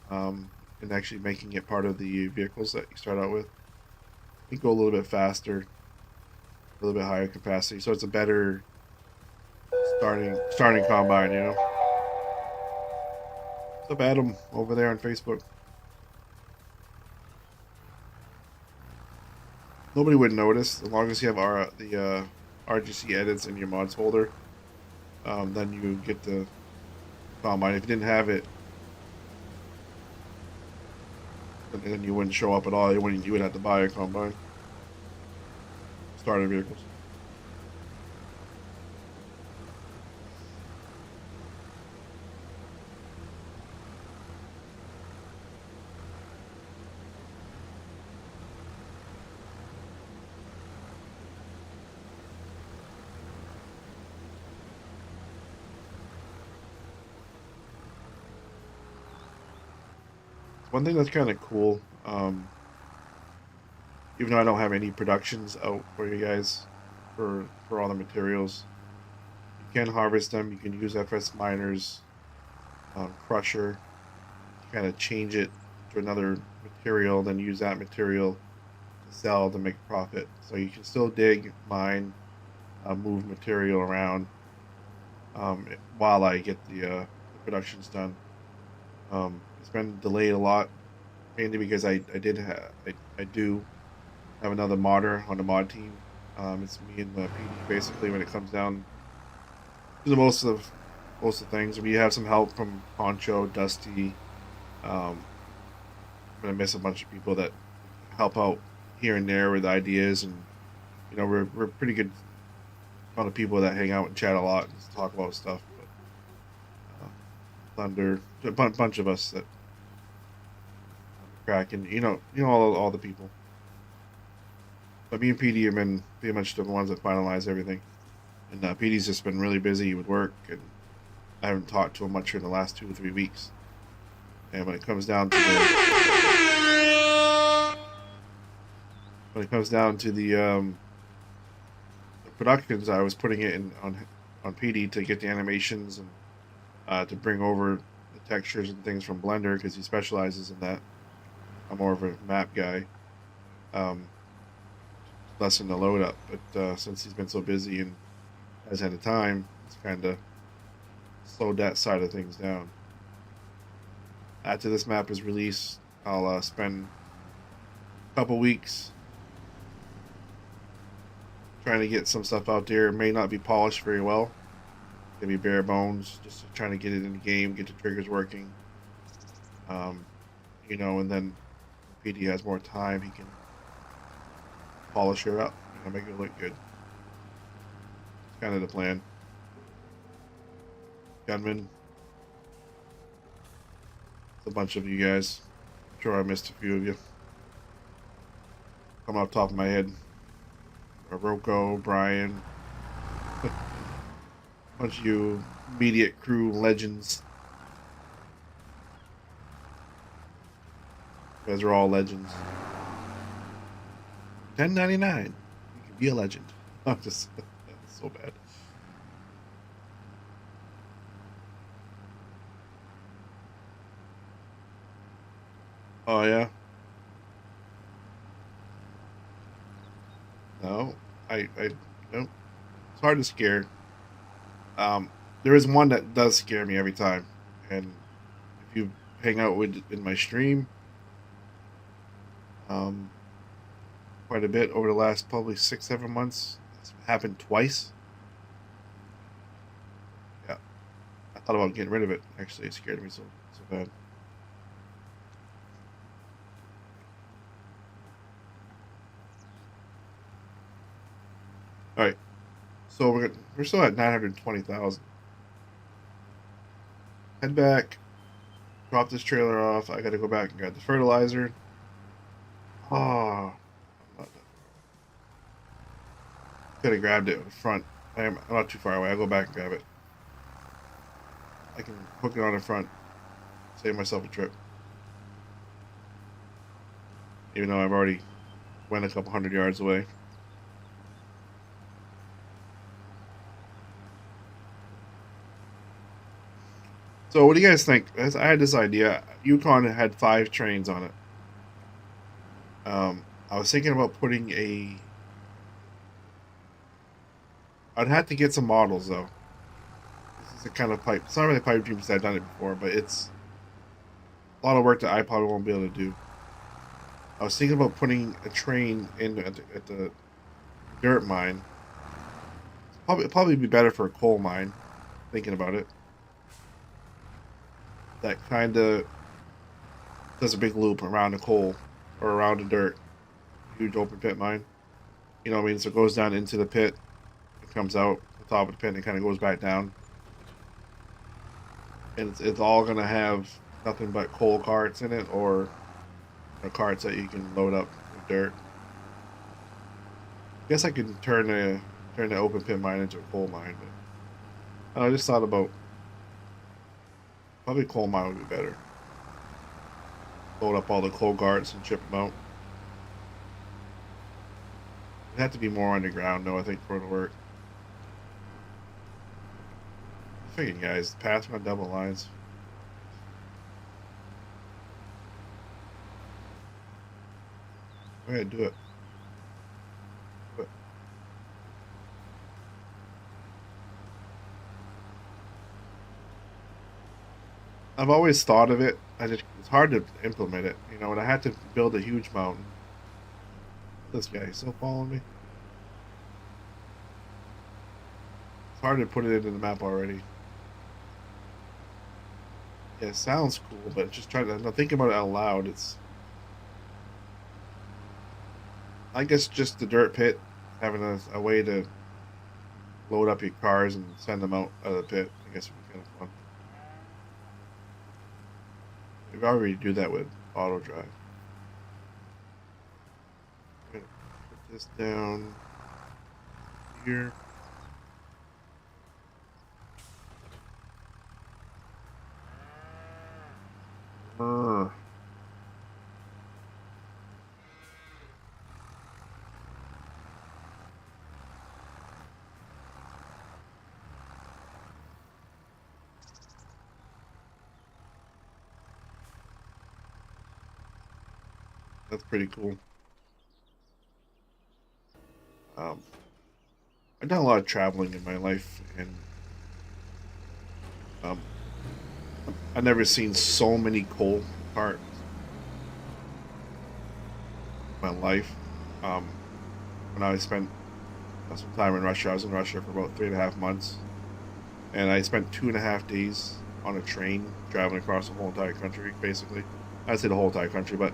and actually making it part of the vehicles that you start out with. I think go a little bit faster, a little bit higher capacity, so it's a better starting combine. You know. What's up, Adam, over there on Facebook? Nobody would notice as long as you have the RGC edits in your mods folder. Then you get the combine. If you didn't have it, then you wouldn't show up at all. You would have to buy a combine. Starter vehicles. One thing that's kind of cool, even though I don't have any productions out for you guys for all the materials, you can harvest them. You can use FS miners, crusher, kind of change it to another material, then use that material to sell to make profit. So you can still dig, mine, move material around while I get the productions done. It's been delayed a lot, mainly because I do have another modder on the mod team. It's me and the PD basically when it comes down to the most of things. We have some help from Poncho, Dusty. I'm gonna miss a bunch of people that help out here and there with ideas, and we're pretty good amount of people that hang out and chat a lot and talk about stuff. But Thunder, a bunch of us that crack, and all the people. But me and PD have been pretty much the ones that finalize everything. And PD's just been really busy with work, and I haven't talked to him much in the last 2 or 3 weeks. And when it comes down to the productions, I was putting it in on PD to get the animations and to bring over the textures and things from Blender because he specializes in that. I'm more of a map guy. Lessen the load up, but since he's been so busy and has had the time, it's kind of slowed that side of things down. After this map is released, I'll spend a couple weeks trying to get some stuff out there. It may not be polished very well. It's gonna be bare bones, just trying to get it in the game, get the triggers working. And then when PD has more time, he can polish her up, make it look good. It's kind of the plan. Gunman. It's a bunch of you guys. I'm sure I missed a few of you. Come off the top of my head. Rocco, Brian. A bunch of you immediate crew legends. You guys are all legends. $10.99. You can be a legend. I'm just so bad. Oh yeah. No, I no. It's hard to scare. Um, there is one that does scare me every time, and if you hang out with in my stream, um, quite a bit over the last probably 6 7 months, it's happened twice. Yeah, I thought about getting rid of it. Actually, it scared me so bad. All right, so we're still at 920,000. Head back, drop this trailer off. I got to go back and grab the fertilizer. Oh, I'm not that far away. Could have grabbed it in front. I'm not too far away. I'll go back and grab it. I can hook it on the front, save myself a trip. Even though I've already went a couple 100 yards away. So what do you guys think? I had this idea. Yukon had 5 trains on it. I was thinking about putting a. I'd have to get some models though. This is a kind of pipe. It's not really a pipe dream because I've done it before, but it's a lot of work that I probably won't be able to do. I was thinking about putting a train in at the dirt mine. Probably be better for a coal mine. Thinking about it, that kind of does a big loop around the coal or around the dirt. Huge open pit mine. You know what I mean? So it goes down into the pit. It comes out the top of the pit and it kind of goes back down. And it's all going to have nothing but coal carts in it or carts that you can load up with dirt. I guess I could turn the open pit mine into a coal mine, but I just thought about probably coal mine would be better. Load up all the coal carts and ship them out. It'd have to be more underground though, I think, for it to work. Thinking, guys, pass my double lines. Go ahead, do it. Do it. I've always thought of it. It's hard to implement it. You know, when I had to build a huge mountain. This guy still following me. It's hard to put it into the map already. Yeah, it sounds cool, but just trying to think about it out loud. It's, I guess, just the dirt pit, having a way to load up your cars and send them out of the pit. I guess would be kind of fun. We could already do that with auto drive. I'm gonna put this down here. Uh, that's pretty cool. Um, I've done a lot of traveling in my life, and um, I've never seen so many coal carts in my life. Um, when I spent some time in Russia, I was in Russia for about 3.5 months, and I spent 2.5 days on a train traveling across the whole entire country, basically. I'd say the whole entire country, but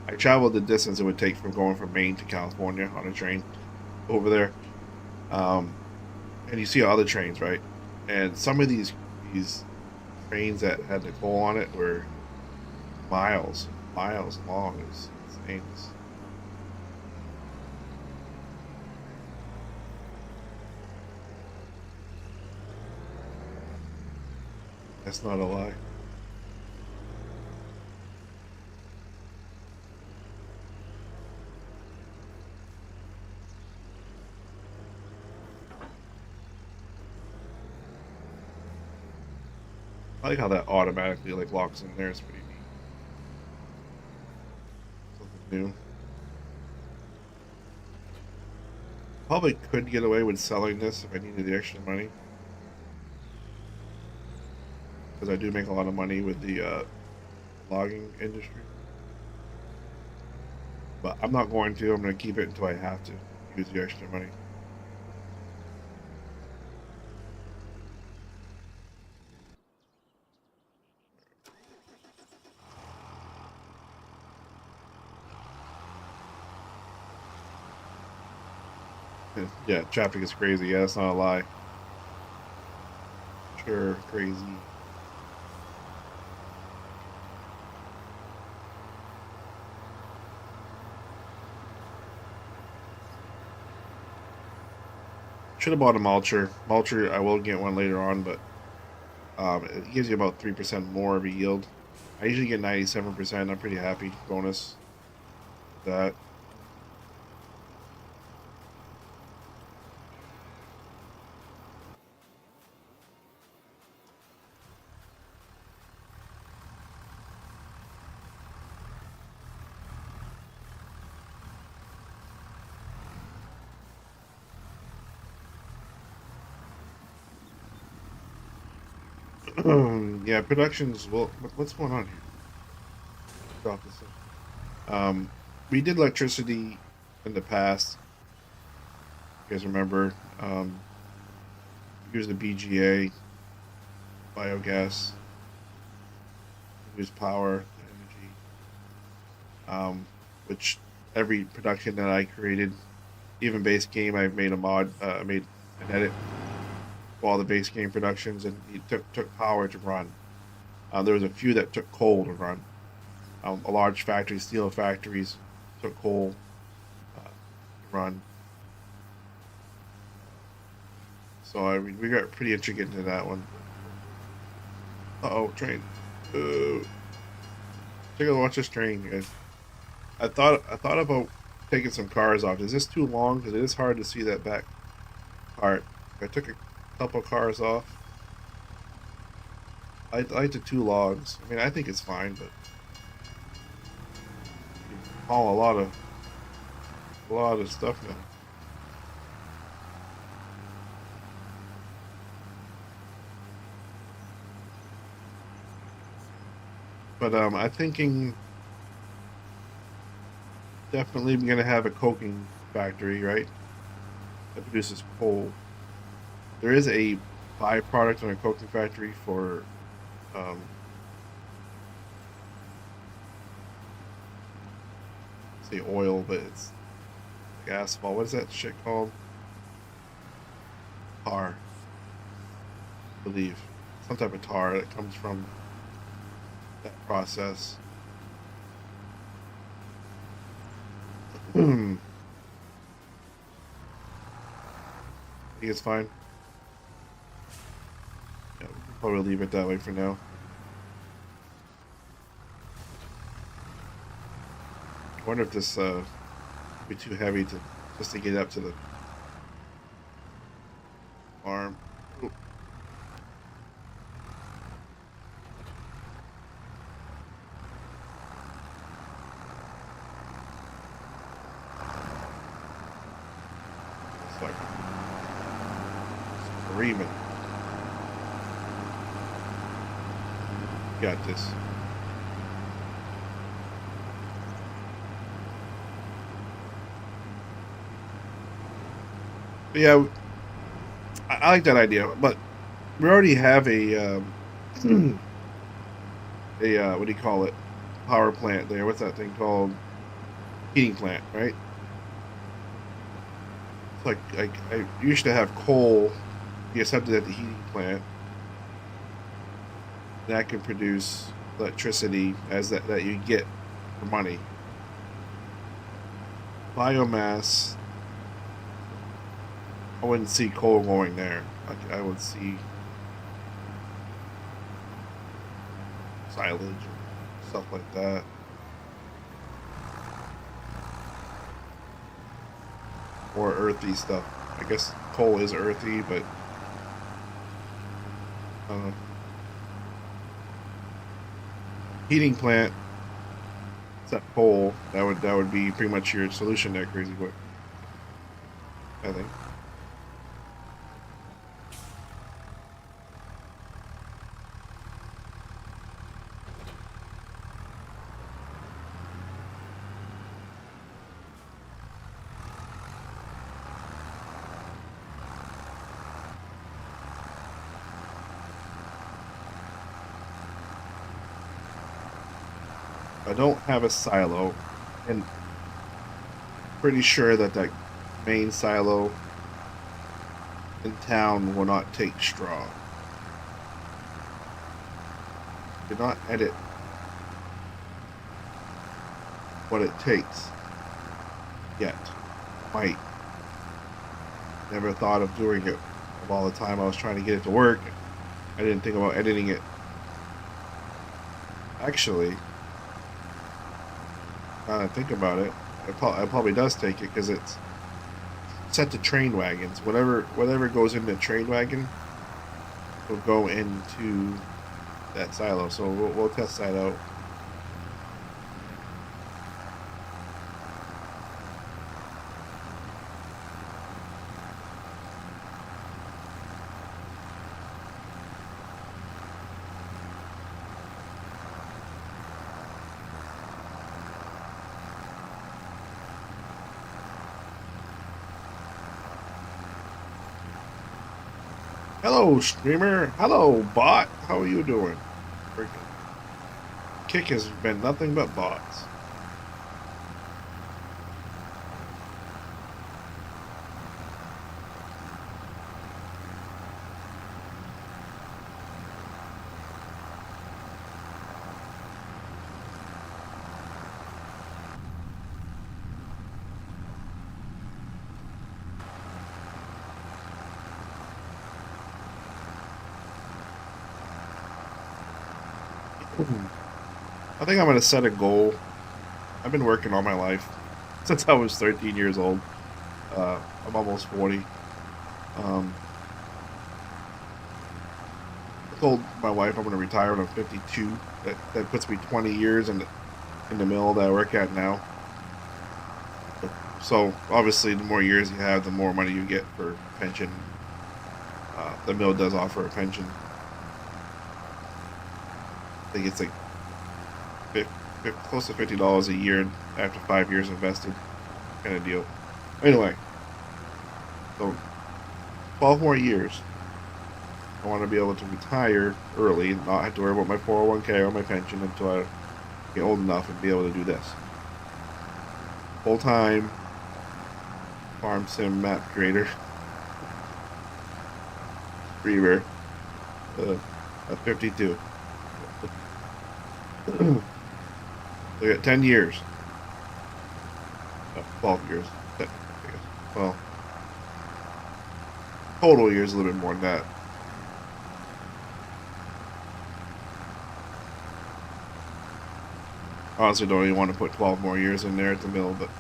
I traveled the distance it would take from going from Maine to California on a train over there. Um, and you see other trains, right? And some of these trains that had the coal on it were miles long. It's insane. That's not a lie. I like how that automatically like locks in there. It's pretty neat. Something new. Probably could get away with selling this if I needed the extra money, because I do make a lot of money with the logging industry. But I'm not going to. I'm going to keep it until I have to use the extra money. Yeah, traffic is crazy. Yeah, that's not a lie. Sure, crazy. Should have bought a mulcher. Mulcher, I will get one later on, but it gives you about 3% more of a yield. I usually get 97%. I'm pretty happy. Bonus with that. Yeah, productions. Well, what's going on here? Drop this in. We did electricity in the past. You guys remember? Use the BGA, biogas, use power, energy. Which every production that I created, even base game, I've made a mod. I made an edit for all the base game productions, and it took power to run. There was a few that took coal to run. A large factory, steel factories, took coal to run. So I mean, we got pretty intricate into that one. Uh-oh, train. Take a watch this train, guys. I thought about taking some cars off. Is this too long? Because it is hard to see that back part. I took a couple cars off. I took two logs. I mean, I think it's fine, but you haul a lot of stuff now. But I'm thinking definitely we're gonna have a coking factory, right? That produces coal. There is a byproduct in a coking factory for um, say oil, but it's like asphalt. What is that shit called? Tar, I believe. Some type of tar that comes from that process. I think it's fine. Yeah, we can probably leave it that way for now. I wonder if this would be too heavy to just to get up to the farm. Ooh, it's like screaming. Got this. But yeah, I like that idea, but we already have a a what do you call it? Power plant there. What's that thing called? Heating plant, right? It's like I used to have coal be accepted at the heating plant that can produce electricity as that you get for money. Biomass, I wouldn't see coal going there. Like I would see silage and stuff like that. Or earthy stuff. I guess coal is earthy, but heating plant, set coal, that would be pretty much your solution there, Crazy Boy. I think. I don't have a silo, and pretty sure that that main silo in town will not take straw. Do not edit what it takes yet. Might. Never thought of doing it. Of all the time I was trying to get it to work, I didn't think about editing it. Actually, now that I think about it, it probably does take it because it's set to train wagons. Whatever goes in the train wagon will go into that silo. So we'll test that out. Hello, streamer. Hello, bot. How are you doing? Freaking kick has been nothing but bots. I think I'm going to set a goal. I've been working all my life since I was 13 years old. I'm almost 40. I told my wife I'm going to retire when I'm 52. That puts me 20 years in the mill that I work at now. So obviously, the more years you have, the more money you get for pension. The mill does offer a pension. I think it's like close to $50 a year after 5 years invested, kind of deal. Anyway, so 12 more years. I want to be able to retire early, not have to worry about my 401k or my pension until I get old enough and be able to do this. Full time farm sim map creator. Reaver. At 52. We got 10 years. 12 years. I guess. Well, total years a little bit more than that. Honestly, don't even want to put 12 more years in there at the mill, but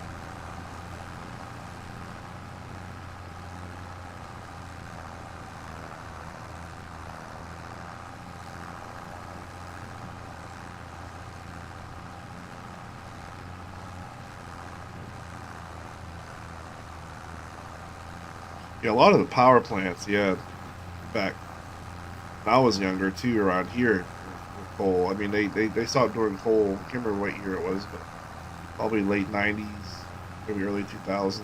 yeah, a lot of the power plants, yeah, back when I was younger too, around here, with coal. I mean, they stopped doing coal. I can't remember what year it was, but probably late 90s, maybe early 2000s.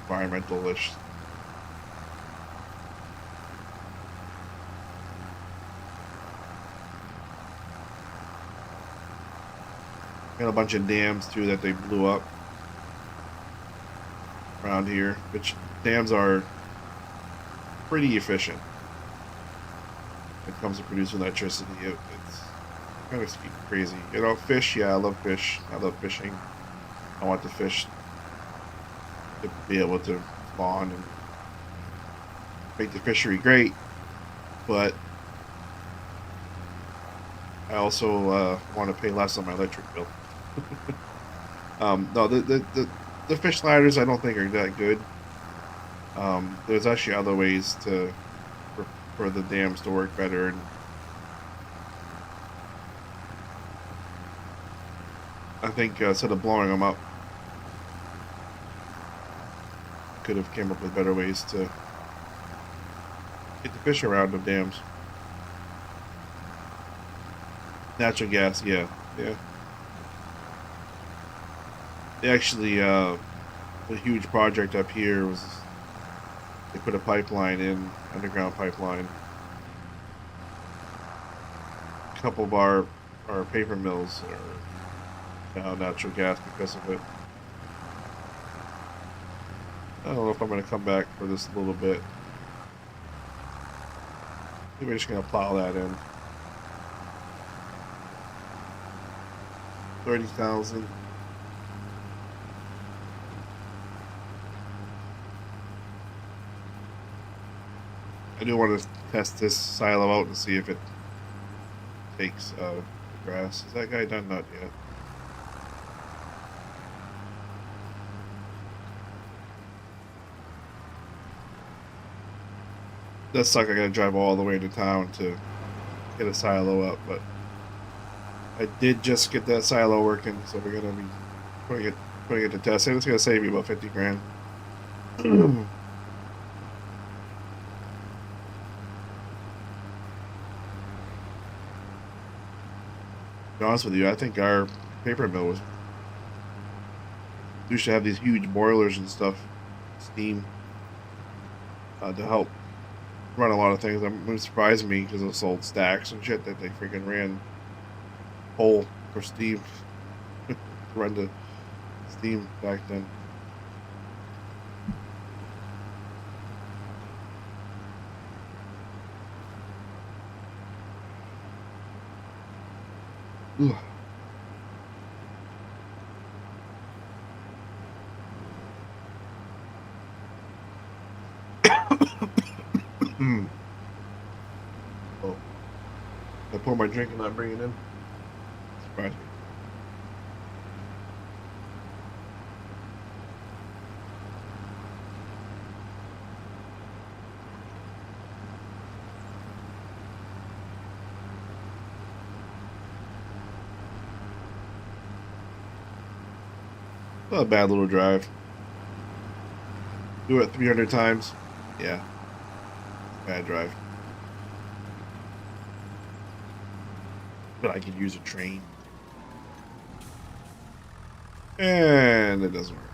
Environmental-ish. Got a bunch of dams too that they blew up around here, which dams are pretty efficient when it comes to producing electricity. It's kind of crazy. You know, fish, yeah, I love fish. I love fishing. I want the fish to be able to spawn and make the fishery great, but I also want to pay less on my electric bill. No, the fish ladders I don't think are that good. There's actually other ways to for the dams to work better. And I think instead of blowing them up, could have came up with better ways to get the fish around the dams. Natural gas, yeah. They actually, a huge project up here was they put a pipeline in, underground pipeline. A couple of our paper mills are now natural gas because of it. I don't know if I'm going to come back for this a little bit. Maybe we're just going to plow that in. 30,000. I do want to test this silo out and see if it takes the grass. Is that guy done? Not yet. Does suck. I gotta drive all the way to town to get a silo up, but I did just get that silo working, so we're gonna be putting it to test. And it's gonna save me about 50 grand. To be honest with you, I think our paper mill was. We should have these huge boilers and stuff, steam, to help run a lot of things. It surprised me because of old stacks and shit that they freaking ran whole for steam. Run the steam back then. Ugh. Oh, I pour my drink and not bring it in. Surprise me. Not a bad little drive. Do it 300 times. Yeah. Bad drive. But I could use a train. And it doesn't work.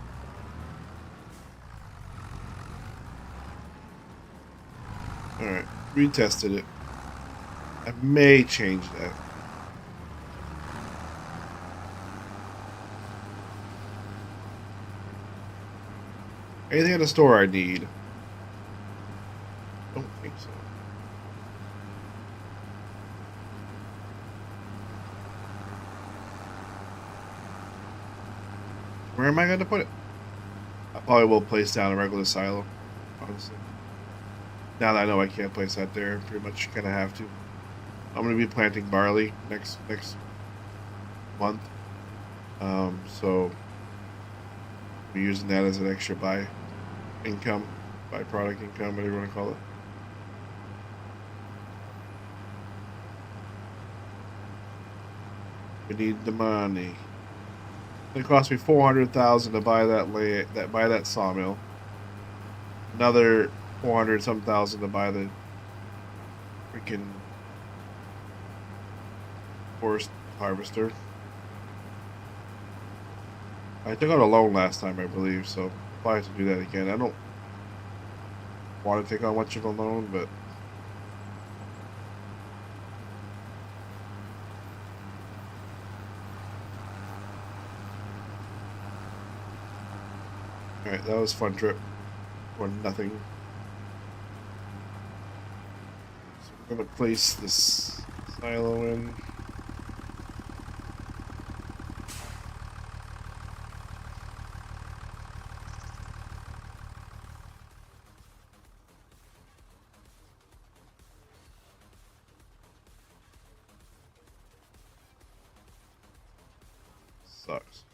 Alright. Retested it. I may change that. Anything at the store I need? Don't think so. Where am I going to put it? I probably will place down a regular silo, honestly. Now that I know I can't place that there, I pretty much kind of have to. I'm going to be planting barley next month. So we're using that as an extra byproduct income, whatever you want to call it. We need the money. It cost me $400,000 to buy that sawmill. Another 400 some thousand to buy the freaking forest harvester. I took out a loan last time, I believe, so I'll probably have to do that again. I don't want to take on much of a loan, but alright, that was a fun trip. For nothing. So we're gonna place this silo in. Sucks.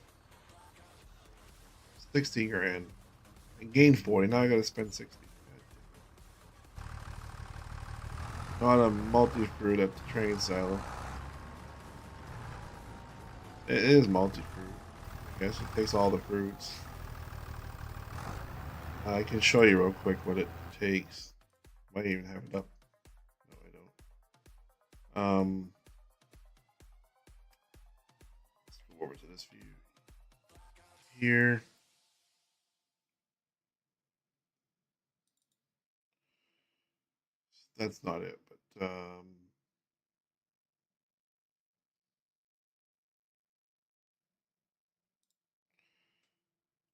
60 grand. I gained 40. Now I gotta spend 60. Not a multi-fruit at the train silo. It is multi-fruit. I guess it takes all the fruits. I can show you real quick what it takes. Might even have it up. No, I don't. Let's go over to this view here. That's not it, but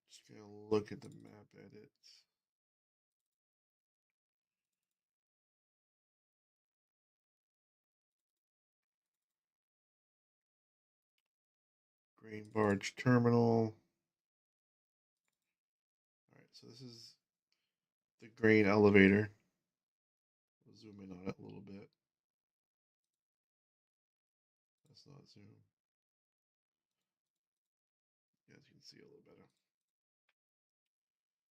just gonna look at the map edits. Grain barge terminal. All right, so this is the grain elevator. We'll zoom in on it a little bit. That's not zoom. You guys can see a little better.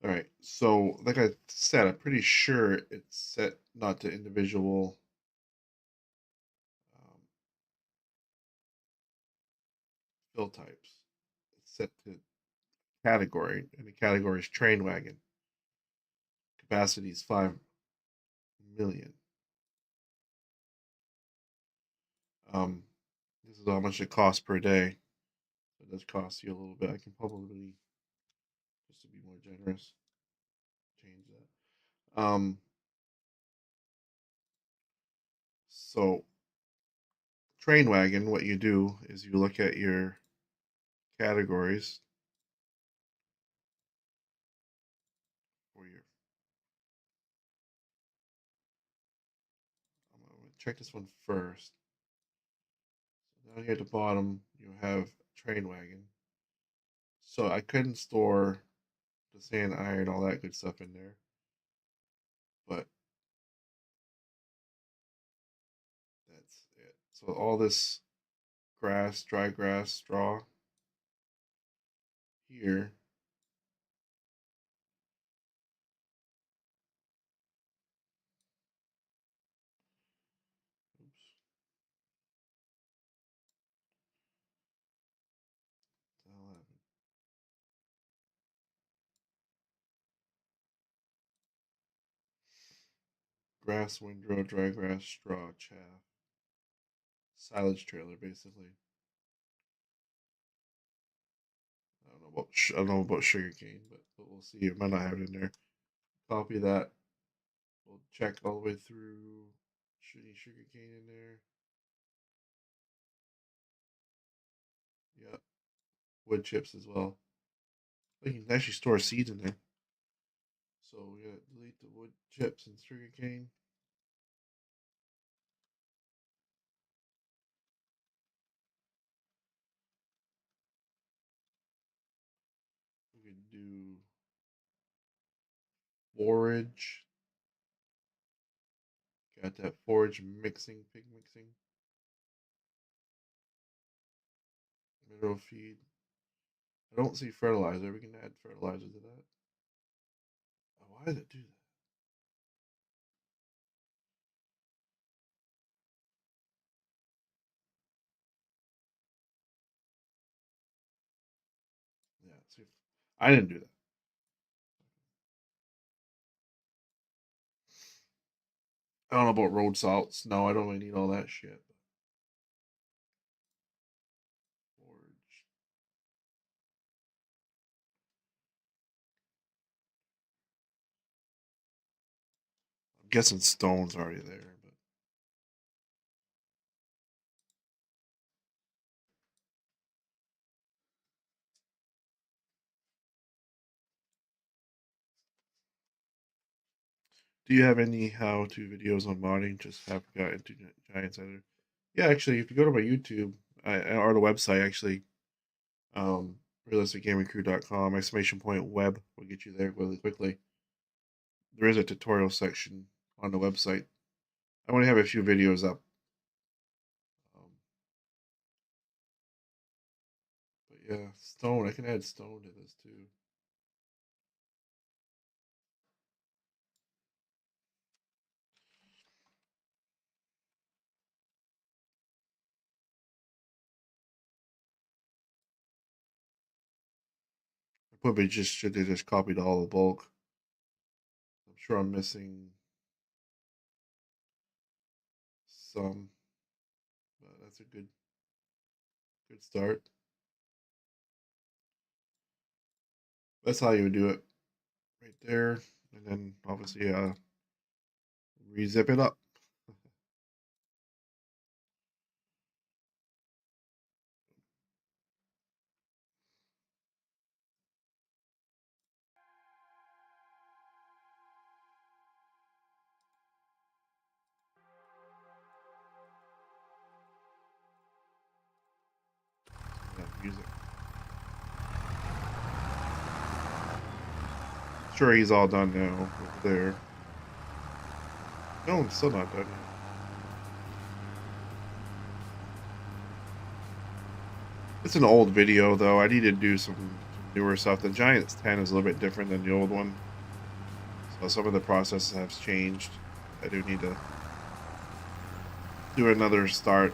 All right, so like I said, I'm pretty sure it's set not to individual um, fill types. It's set to category, and the category is train wagon. Capacity is 5 million. This is how much it costs per day. It does cost you a little bit. I can probably, just to be more generous, change that. So train wagon, what you do is you look at your categories for your. I'm gonna check this one first. So down here at the bottom, you have train wagon. So I couldn't store the sand, iron, all that good stuff in there, but that's it. So all this grass, dry grass, straw here. Oops. Grass, windrow, dry grass, straw, chaff, silage trailer, basically. I don't know about sugarcane, but we'll see. It might not have it in there. Copy that. We'll check all the way through. Shitty sugarcane in there. Yep. Wood chips as well. You can actually store seeds in there. So we gotta delete the wood chips and sugarcane. We could do forage. Got that forage mixing, pig mixing. Mineral feed. I don't see fertilizer. We can add fertilizer to that. Oh, why does it do that? Yeah, see, I didn't do that. I don't know about road salts. No, I don't really need all that shit. Forage. I'm guessing stone's already there, but do you have any how-to videos on modding? Just have got into Giant Center. Yeah, actually, if you go to my YouTube or the website, actually, um, realisticgamingcrew.com, exclamation point web will get you there really quickly. There is a tutorial section on the website. I only have a few videos up. Um, but yeah, stone. I can add stone to this too. probably just should have just copied all the bulk. I'm sure I'm missing some, but that's a good start. That's how you would do it right there, and then obviously rezip it up. Music. Sure, he's all done now over there. No, it's still not done yet. It's an old video though. I need to do some newer stuff. The Giants 10 is a little bit different than the old one, so some of the processes have changed. I do need to do another start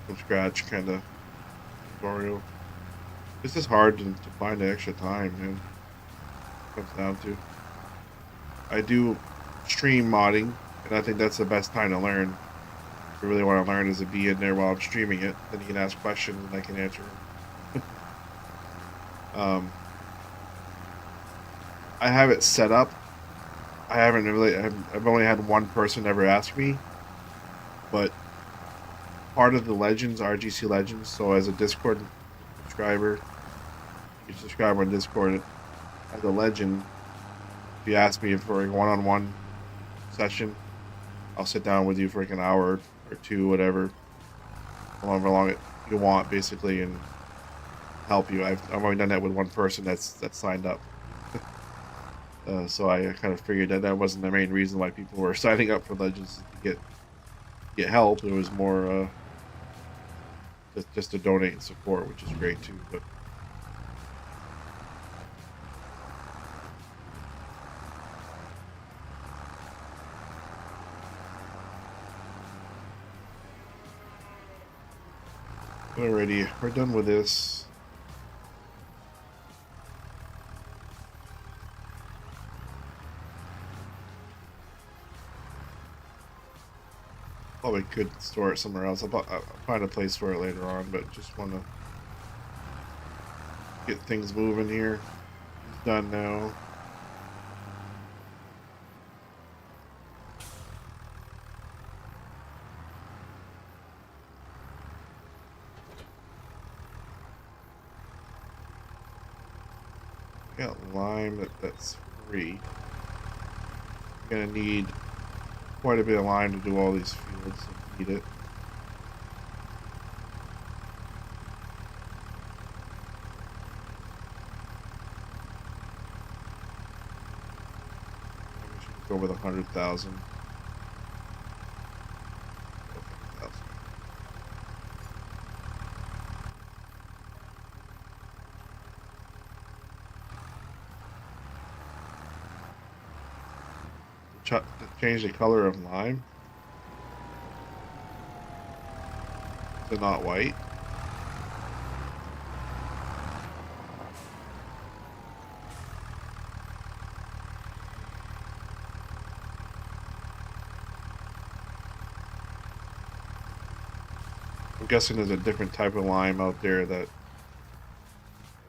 from scratch kind of tutorial. It's just hard to find the extra time, man. It comes down to. I do stream modding, and I think that's the best time to learn. If you really want to learn is to be in there while I'm streaming it. Then you can ask questions and I can answer them. I have it set up. I haven't really. I've only had one person ever ask me, but part of the Legends, RGC Legends. So as a Discord subscriber, you subscribe on Discord as a Legend. If you ask me for a one-on-one session, I'll sit down with you for like an hour or two, whatever, however long you want, basically, and help you. I've only done that with one person that's signed up. So I kind of figured that wasn't the main reason why people were signing up for Legends to get help. It was more just to donate and support, which is great too. But alrighty, we're done with this. Probably could store it somewhere else. I'll find a place for it later on, but just want to get things moving here. It's done now. Got lime that's free. Gonna need quite a bit of lime to do all these fields and need it. Maybe we should go with 100,000. To change the color of lime to not white. I'm guessing there's a different type of lime out there that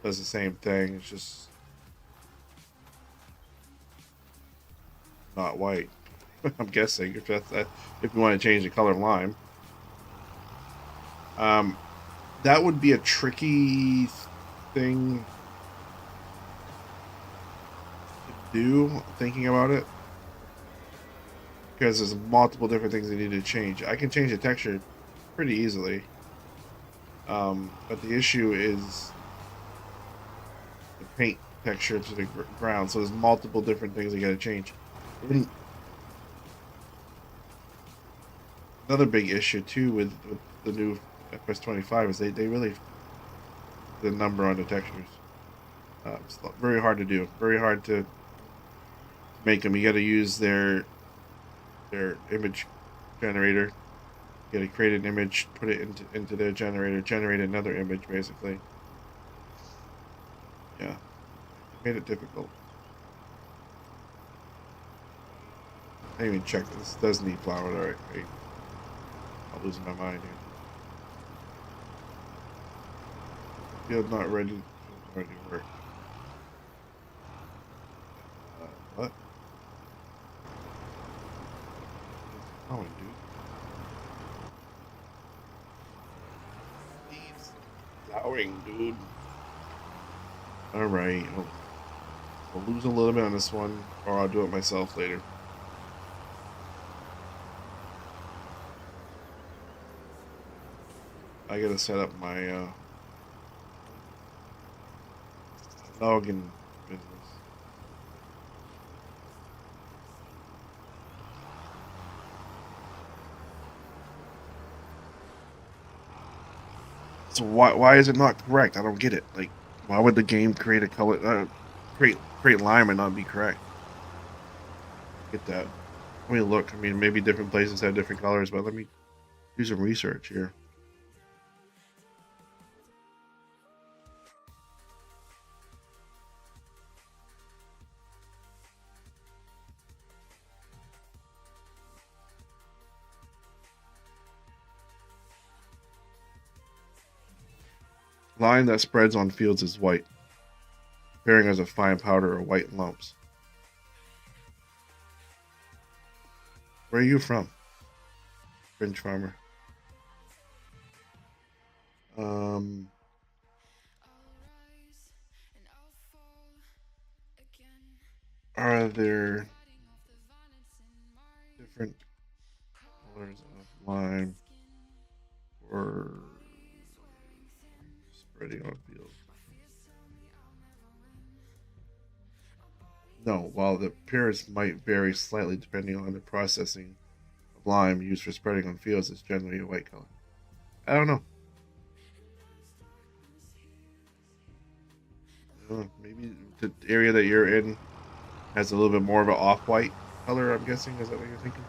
does the same thing. It's just not white. I'm guessing if if you want to change the color of lime. That would be a tricky thing to do, thinking about it, because there's multiple different things that need to change. I can change the texture pretty easily, but the issue is the paint texture to the ground. So there's multiple different things I got to change. Another big issue too with the new FS25 is they really the number on the textures. It's very hard to do. Very hard to make them. You got to use their image generator. You got to create an image, put it into their generator, generate another image basically, Yeah, it made it difficult. I didn't even check this. Does need flour. All right, wait. I'm losing my mind here. Field not ready. Field ready to work. What? Oh, dude. Leaves flowering, dude. All right. I'll lose a little bit on this one, or I'll do it myself later. I gotta set up my noggin business. So why is it not correct? I don't get it. Like, why would the game create a color create lime and not be correct? Get that. Let me look. I mean, maybe different places have different colors, but let me do some research here. Lime that spreads on fields is white, appearing as a fine powder or white lumps. Where are you from? French farmer. Um, are there different colors of lime or spreading on fields? No, while the appearance might vary slightly depending on the processing of lime used for spreading on fields, it's generally a white color. I don't know. Maybe the area that you're in has a little bit more of an off-white color. I'm guessing. Is that what you're thinking?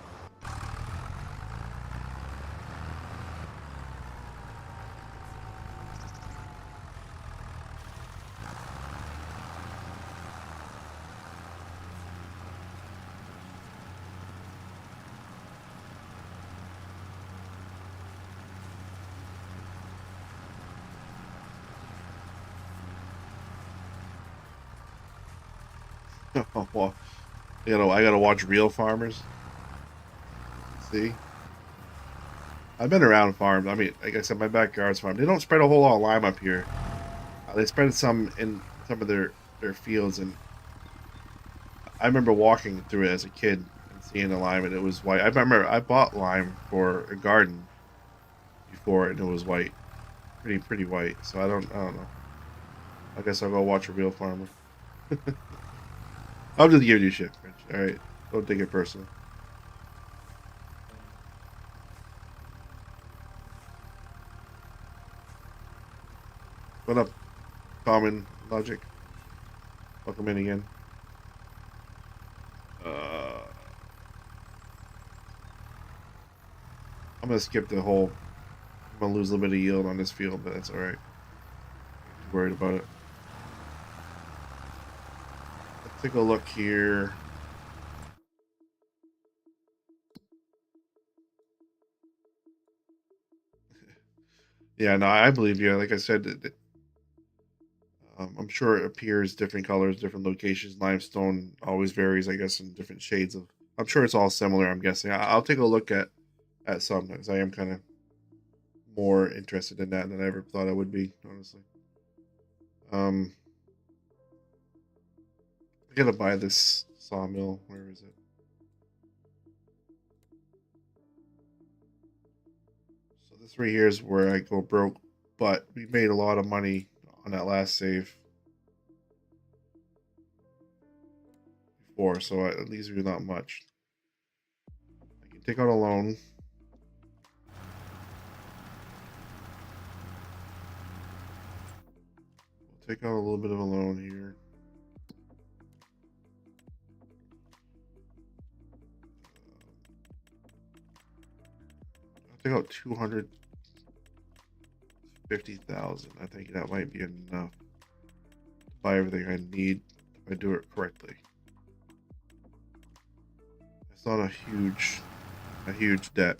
Oh, well, I gotta watch Real Farmers. See, I've been around farms. I mean, like I said, my backyard's farm. They don't spread a whole lot of lime up here. They spread some in some of their fields, and I remember walking through it as a kid and seeing the lime, and it was white. I remember I bought lime for a garden before, and it was white, pretty white. So I don't know. I guess I'll go watch a Real Farmer. I'm just giving you shit, Rich. All right, don't take it personal. What up, Common Logic? Welcome in again. I'm gonna skip the whole. I'm gonna lose a little bit of yield on this field, but that's all right. Too worried about it. Let's take a look here. Yeah, no, I believe you. Like I said, I'm sure it appears different colors, different locations. Limestone always varies, I guess, in different shades of. I'm sure it's all similar. I'm guessing. I'll take a look at some because I am kind of more interested in that than I ever thought I would be, honestly. Um, I gotta buy this sawmill. Where is it? So this right here is where I go broke, but we made a lot of money on that last save before, so at least we're not much. I can take out a loan. We'll take out a little bit of a loan here. I'll take out 250,000. I think that might be enough buy everything I need if I do it correctly. It's not a huge debt.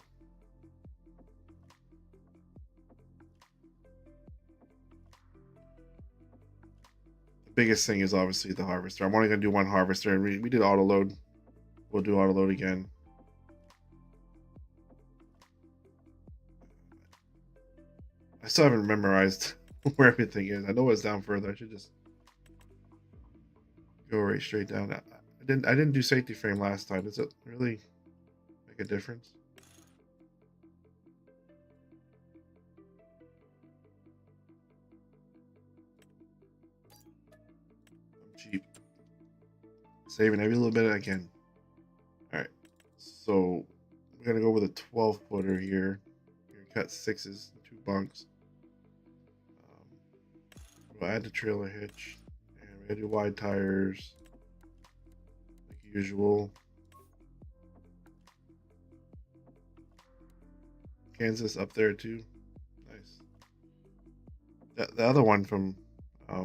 The biggest thing is obviously the harvester. I'm only gonna do one harvester, and we did auto load. We'll do auto load again. I still haven't memorized where everything is. I know it's down further. I should just go right straight down. I didn't do safety frame last time. Does it really make a difference? I'm cheap. Saving every little bit I can. Alright. So we're gonna go with a 12 footer here. We're gonna cut 6s, 2 bunks. We'll add the trailer hitch. And we're gonna do wide tires. Like usual. Kansas up there too. Nice. The other one from I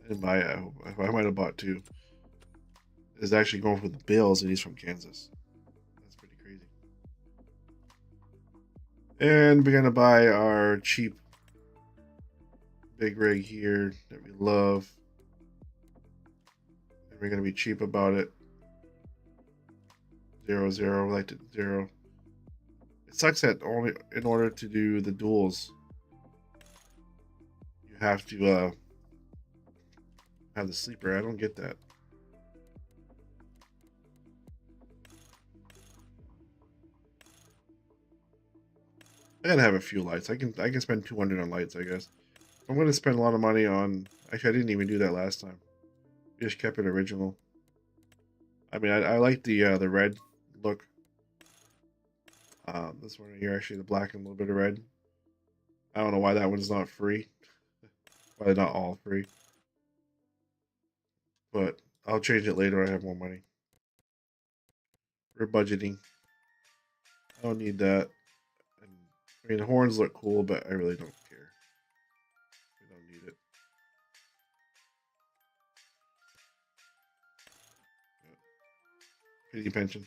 didn't buy it. I might have bought two. Is actually going for the Bills, and he's from Kansas. That's pretty crazy. And we're gonna buy our cheap big rig here that we love. And we're gonna be cheap about it. 0-0, like 0. It sucks that only in order to do the duels, you have to have the sleeper. I don't get that. I gotta have a few lights. I can spend 200 on lights, I guess. I'm gonna spend a lot of money on. Actually, I didn't even do that last time. Just kept it original. I mean, I like the red look. This one right here, actually, the black and a little bit of red. I don't know why that one's not free. Why they're not all free. But I'll change it later when I have more money. We're budgeting. I don't need that. And, I mean, the horns look cool, but I really don't care. We don't need it. Pity pension.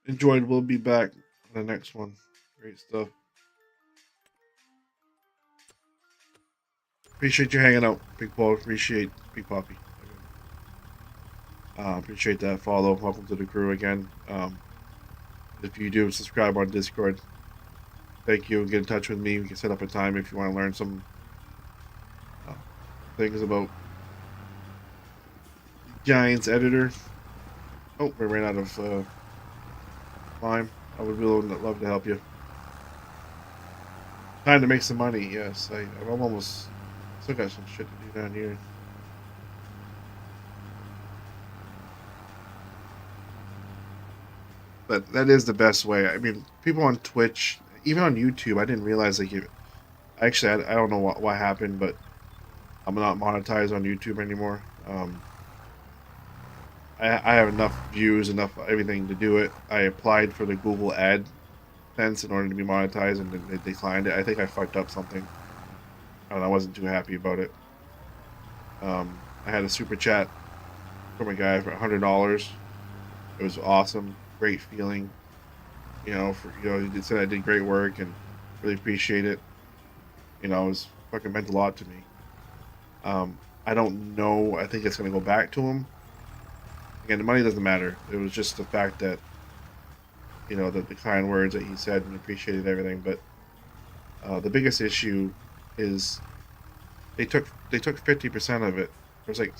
Enjoyed. We'll be back on the next one. Great stuff. Appreciate you hanging out, Big Paul. Appreciate Big Poppy. Appreciate that follow. Welcome to the crew again. If you do subscribe on Discord, thank you. Get in touch with me. We can set up a time if you want to learn some things about Giants editor. Oh, we ran out of time. I would really love to help you. Time to make some money. Yes, I'm almost still got some shit to do down here. But that is the best way. I mean, people on Twitch, even on YouTube, I didn't realize like you. Actually, I don't know what happened, but I'm not monetized on YouTube anymore. I have enough views, enough everything to do it. I applied for the Google AdSense in order to be monetized, and they declined it. I think I fucked up something. I wasn't too happy about it. I had a super chat from a guy for $100. It was awesome, great feeling. He said I did great work and really appreciate it. It was fucking meant a lot to me. I don't know. I think it's gonna go back to him. Again, the money doesn't matter. It was just the fact that, the kind words that he said and appreciated everything. But the biggest issue is they took 50% of it. There's like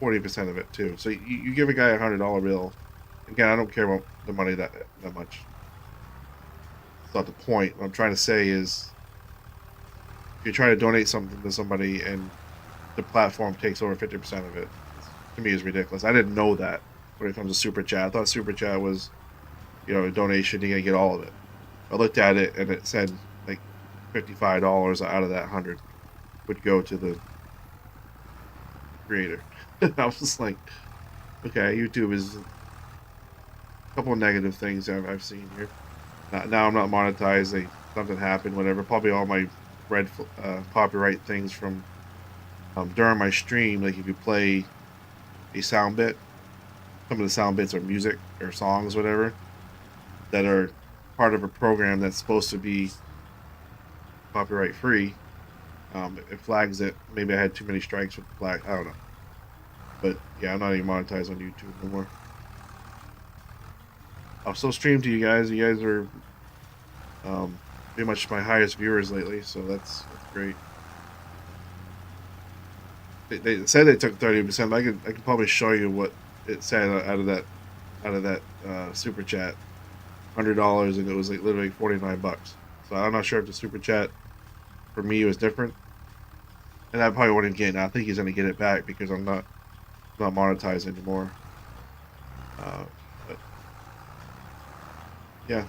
40% of it too. So you give a guy $100 bill. Again, I don't care about the money that much. It's not the point. What I'm trying to say is, if you try to donate something to somebody and the platform takes over 50% of it, to me is ridiculous. I didn't know that when it comes to super chat. I thought super chat was, a donation. You're gonna get all of it. I looked at it and it said like $55 out of that 100 would go to the creator. I was like, okay, YouTube is a couple of negative things I've seen here. Now I'm not monetized. something happened, whatever. Probably all my copyright things from during my stream. Like if you play a sound bit, some of the sound bits are music or songs, whatever, that are part of a program that's supposed to be copyright free. It flags it. Maybe I had too many strikes with the flag. I don't know. But yeah, I'm not even monetized on YouTube no more. I'll still stream to you guys. You guys are pretty much my highest viewers lately, so that's great. They said they took 30%. I could probably show you what it said out of that super chat. $100, and it was like literally $49. So I'm not sure if the super chat for me was different, and I probably wouldn't get it. I think he's gonna get it back because I'm not monetized anymore. But yeah.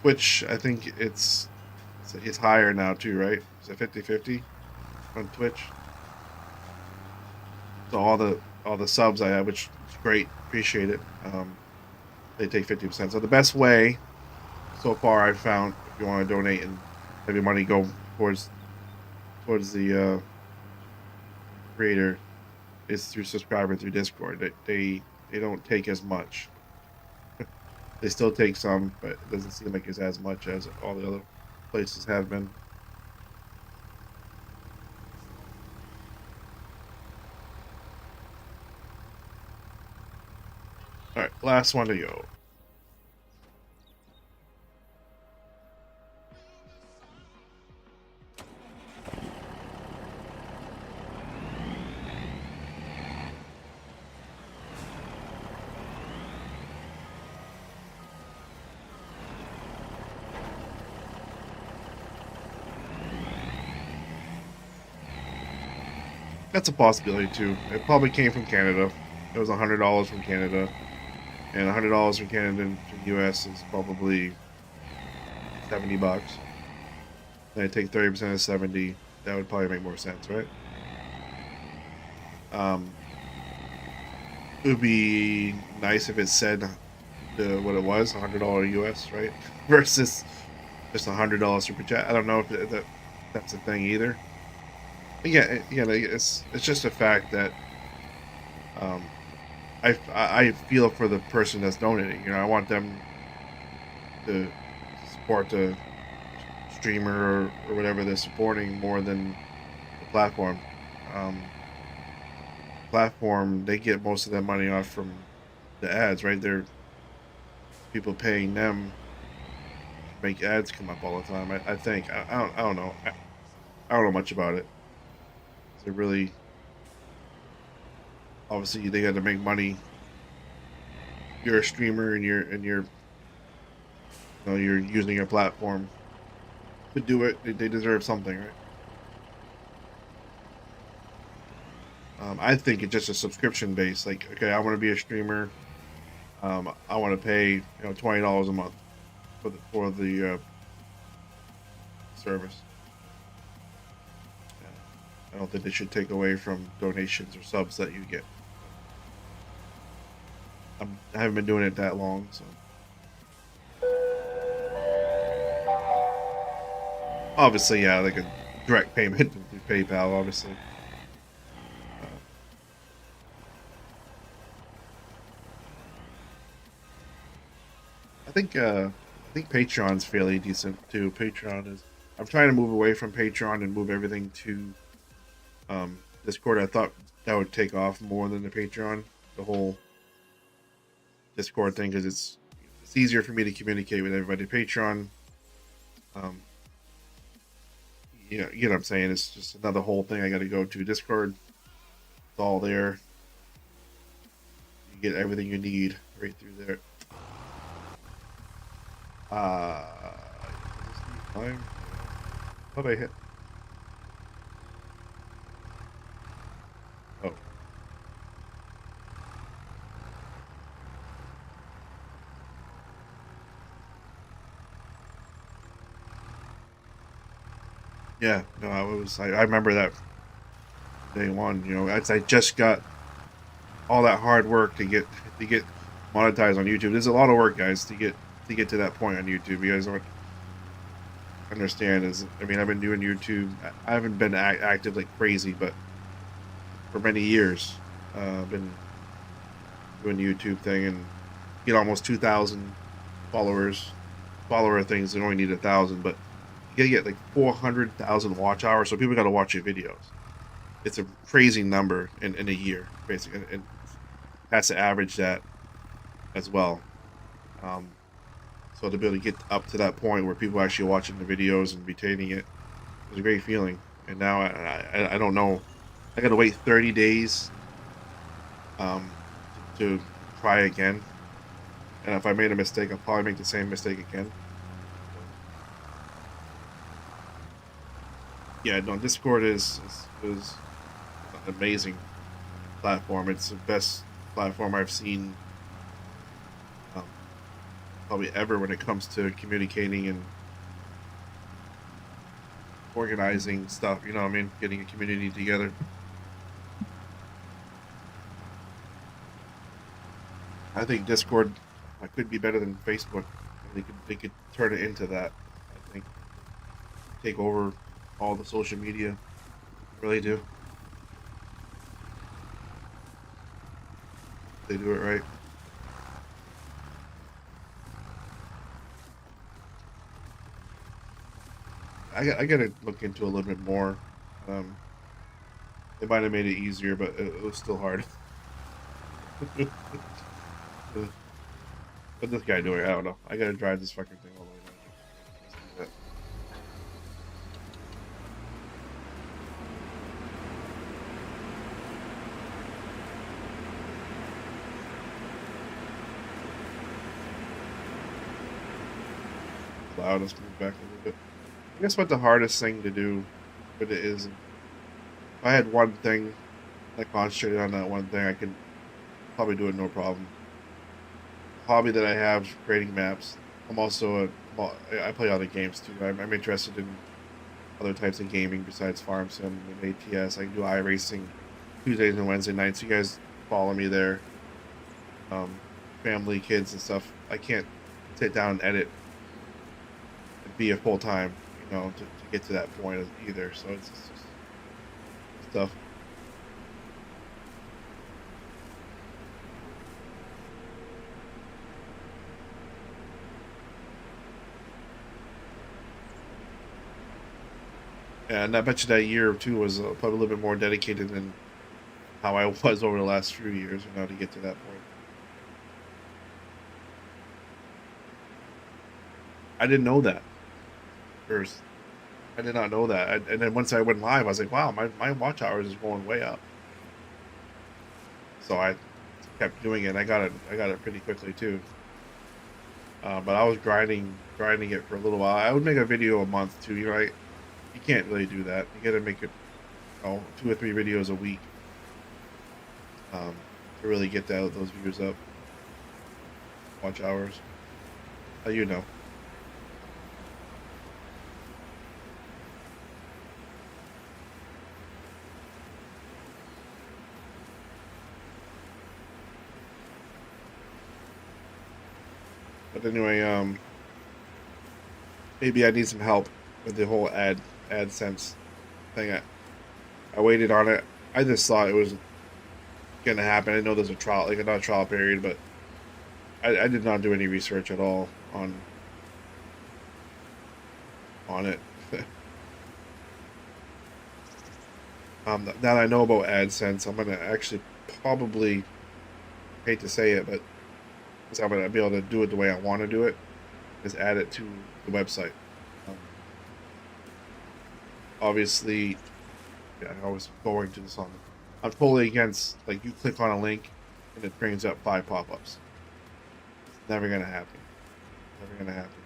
Twitch, I think it's higher now too, right? Is it 50-50 on Twitch? So all the subs I have, which is great, appreciate it. They take 50%. So the best way so far I've found, if you want to donate and have your money go towards the creator, is through subscribing through Discord. They don't take as much. They still take some, but it doesn't seem like it's as much as all the other places have been. All right, last one to go. That's a possibility too. It probably came from Canada. It was $100 from Canada, and $100 from Canada to the U.S. is probably $70. Then I take 30% of 70. That would probably make more sense, right? It would be nice if it said what it was, $100 US, right? Versus just $100 super chat. I don't know if that's a thing either. But yeah, like, it's just a fact that um, I feel for the person that's donating. You know, I want them to support the streamer or whatever they're supporting more than the platform. Um, Platform, they get most of their money off from the ads, right? They're people paying them to make ads come up all the time. I think I don't know. I don't know much about it. They really obviously they got to make money. You're a streamer and you're using your platform to do it. They deserve something, right? I think it's just a subscription base. Like, okay, I want to be a streamer. I want to pay $20 a month for the service. I don't think they should take away from donations or subs that you get. I haven't been doing it that long, so obviously, yeah, like a direct payment through PayPal, obviously. I think Patreon's fairly decent too. Patreon is. I'm trying to move away from Patreon and move everything to Discord. I thought that would take off more than the Patreon, the whole Discord thing, because it's easier for me to communicate with everybody. Patreon, um, you know what I'm saying. It's just another whole thing I got to go to. Discord, it's all there. You get everything you need right through there. Time. How did I hit? Oh. Yeah, no, I remember that day one. You know, I just got all that hard work to get monetized on YouTube. There's a lot of work, guys, to get to that point on YouTube. You guys don't understand. Is I mean, I've been doing YouTube. I haven't been active like crazy, but for many years, I've been doing the YouTube thing and get almost 2,000 followers. Follower things they only need 1,000, but you gotta get like 400,000 watch hours. So people gotta watch your videos. It's a crazy number in a year, basically, and has to average that as well. Um, so to be able to get up to that point where people are actually watching the videos and retaining it is a great feeling. And now I don't know. I got to wait 30 days um, to try again. And if I made a mistake, I'll probably make the same mistake again. Yeah, no, Discord is an amazing platform. It's the best platform I've seen um, probably ever when it comes to communicating and organizing stuff. You know what I mean? Getting a community together. I think Discord could be better than Facebook. They could turn it into that. I think take over all the social media. Really do. They do it right. I gotta look into a little bit more. Um, they might have made it easier, but it was still hard. What this guy doing? I don't know. I gotta drive this fucking thing all the way down here. Let's do that. Loud. Let's move back a little bit. I guess what the hardest thing to do, but it is, if I had one thing, I concentrated on that one thing, I could probably do it no problem. Hobby that I have is creating maps. I'm also I play other games too. I'm interested in other types of gaming besides farm sim and ATS. I do iRacing Tuesdays and Wednesday nights. You guys follow me there. Um, family, kids, and stuff. I can't sit down and edit and be a full time, to get to that point either. So it's just stuff. And I bet you that year or two was probably a little bit more dedicated than how I was over the last few years, to get to that point. I didn't know that first. I did not know that. And then once I went live, I was like, wow, my watch hours is going way up. So I kept doing it. I got it pretty quickly too. But I was grinding it for a little while. I would make a video a month too. You can't really do that. You got to make it, 2 or 3 videos a week um, to really get those views up. Watch hours. You know. But anyway, maybe I need some help with the whole AdSense thing. I waited on it. I just thought it was gonna happen. I know there's a trial, like not a trial period, but I did not do any research at all on it. Now that I know about AdSense, I'm gonna actually probably hate to say it, but because I'm gonna be able to do it the way I want to do it, is add it to the website. Um, Obviously, yeah, I was going to this on. I'm totally against, like, you click on a link and it brings up 5 pop-ups. It's never gonna happen. Never gonna happen.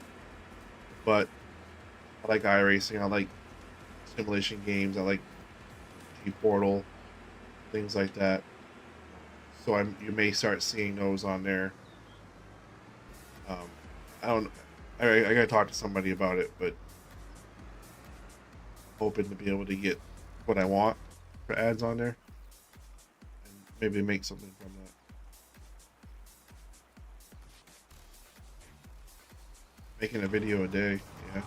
But I like iRacing. I like simulation games. I like G Portal, things like that. So you may start seeing those on there. Um, I don't. I gotta talk to somebody about it, but hoping to be able to get what I want for ads on there. And maybe make something from that. Making a video a day, yeah.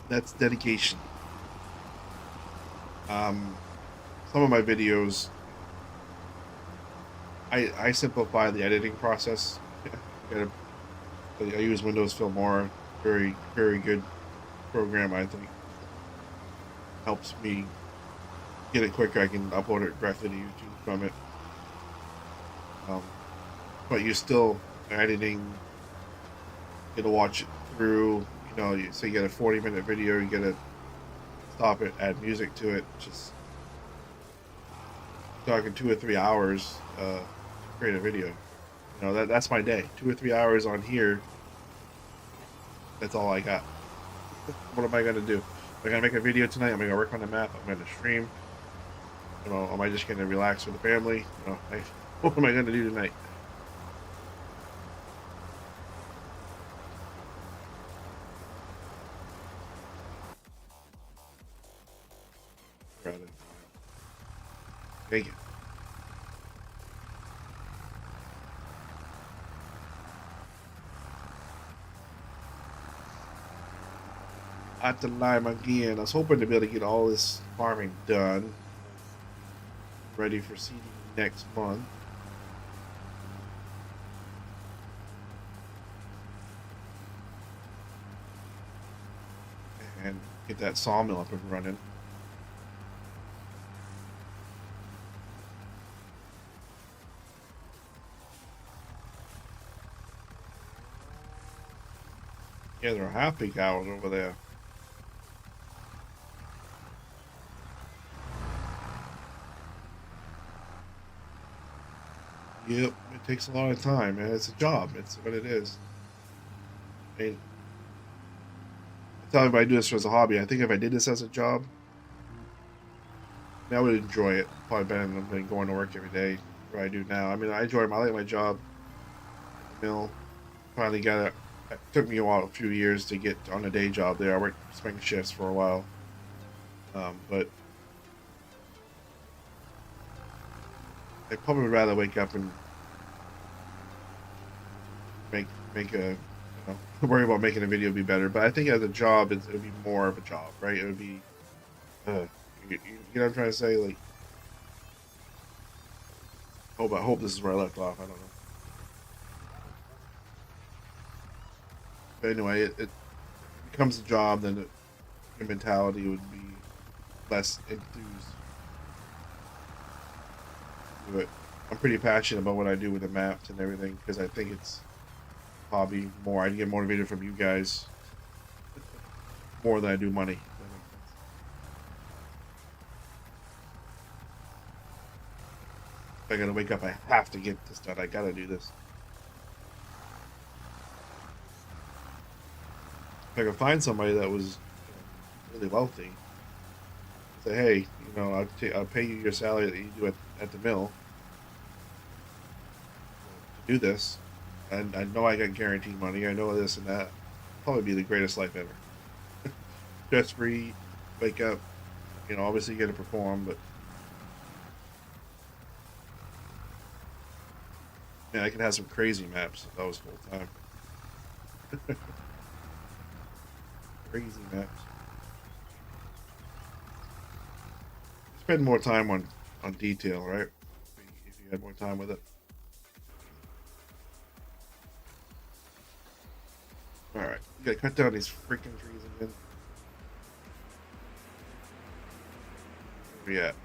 That's dedication. Some of my videos, I simplify the editing process. I use Windows Filmora, very good program. I think helps me get it quicker. I can upload it directly to YouTube from it. But you're still editing. You gotta watch it through. So you get a 40-minute video. You gotta stop it, add music to it. Just talking 2 or 3 hours to create a video. That's my day. 2 or 3 hours on here. That's all I got. What am I gonna do? Am I gonna make a video tonight? Am I gonna work on the map? I'm gonna stream. Am I just gonna relax with the family? What am I gonna do tonight? Thank you. At the lime again. I was hoping to be able to get all this farming done, ready for seeding next month. And get that sawmill up and running. Yeah, there are half-peak hours over there. Yep, it takes a lot of time, man. It's a job. It's what it is. I mean, I tell everybody I do this as a hobby. I think if I did this as a job, I would enjoy it probably better than going to work every day. What I do now. I mean, I like my job at the mill. Finally got it. It took me a few years to get on a day job there. I worked swing shifts for a while, but I'd probably rather wake up and make a worry about making a video be better. But I think as a job, it would be more of a job, right? It would be, you know what I'm trying to say? Like, I hope this is where I left off. I don't know. But anyway, it becomes a job, then your mentality would be less enthused. But I'm pretty passionate about what I do with the maps and everything because I think it's a hobby more. I get motivated from you guys more than I do money. If I gotta wake up, I have to get this done. I gotta do this. If I could find somebody that was really wealthy, say, hey, I'll pay you your salary that you do at the mill to do this, and I know I got guaranteed money. I know this and that. Probably be the greatest life ever. Stress free, wake up. Obviously you got to perform, but I can have some crazy maps if that was full time. Crazy maps. Spend more time on detail, right? If you had more time with it. Alright, you gotta cut down these freaking trees again. Where we at?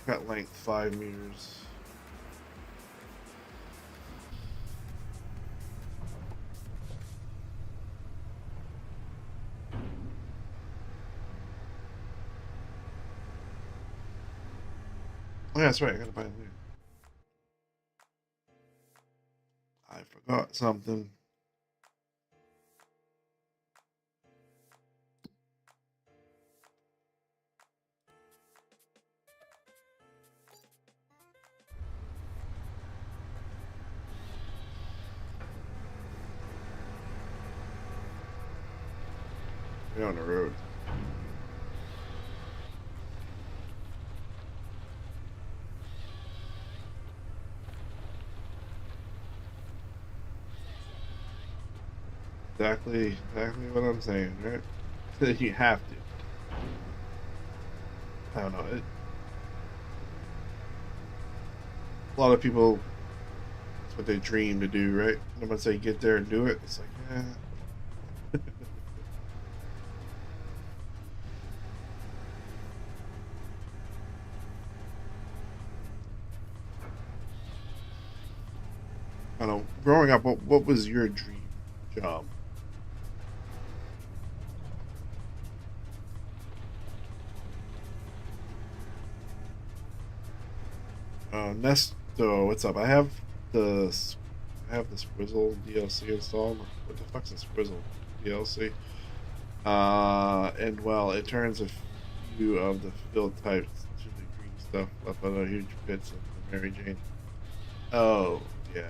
Cut length 5 meters. Oh yeah, that's right, I gotta buy a new. I forgot something. Stay on the road. Exactly what I'm saying, right? You have to. I don't know. A lot of people, that's what they dream to do, right? And once they get there and do it, it's like, eh. I don't know. Growing up, what was your dream job? Nesto, what's up? The I have the Sprizzle DLC installed. What the fuck's a Sprizzle DLC? And well, it turns a few of the field types to the green stuff up on a huge bits of the Mary Jane. Oh, yeah.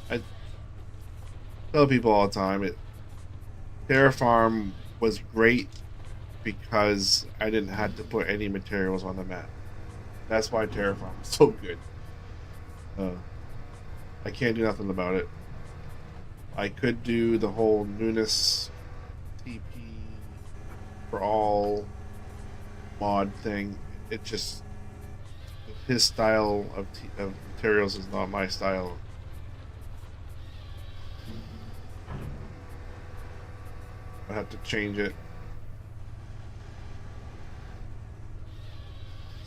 I tell people all the time Terra Farm was great because I didn't have to put any materials on the map. That's why Terra Farm was so good. Uh, I can't do nothing about it. I could do the whole Nunes TP for all mod thing. It just his style of materials is not my style. I have to change it,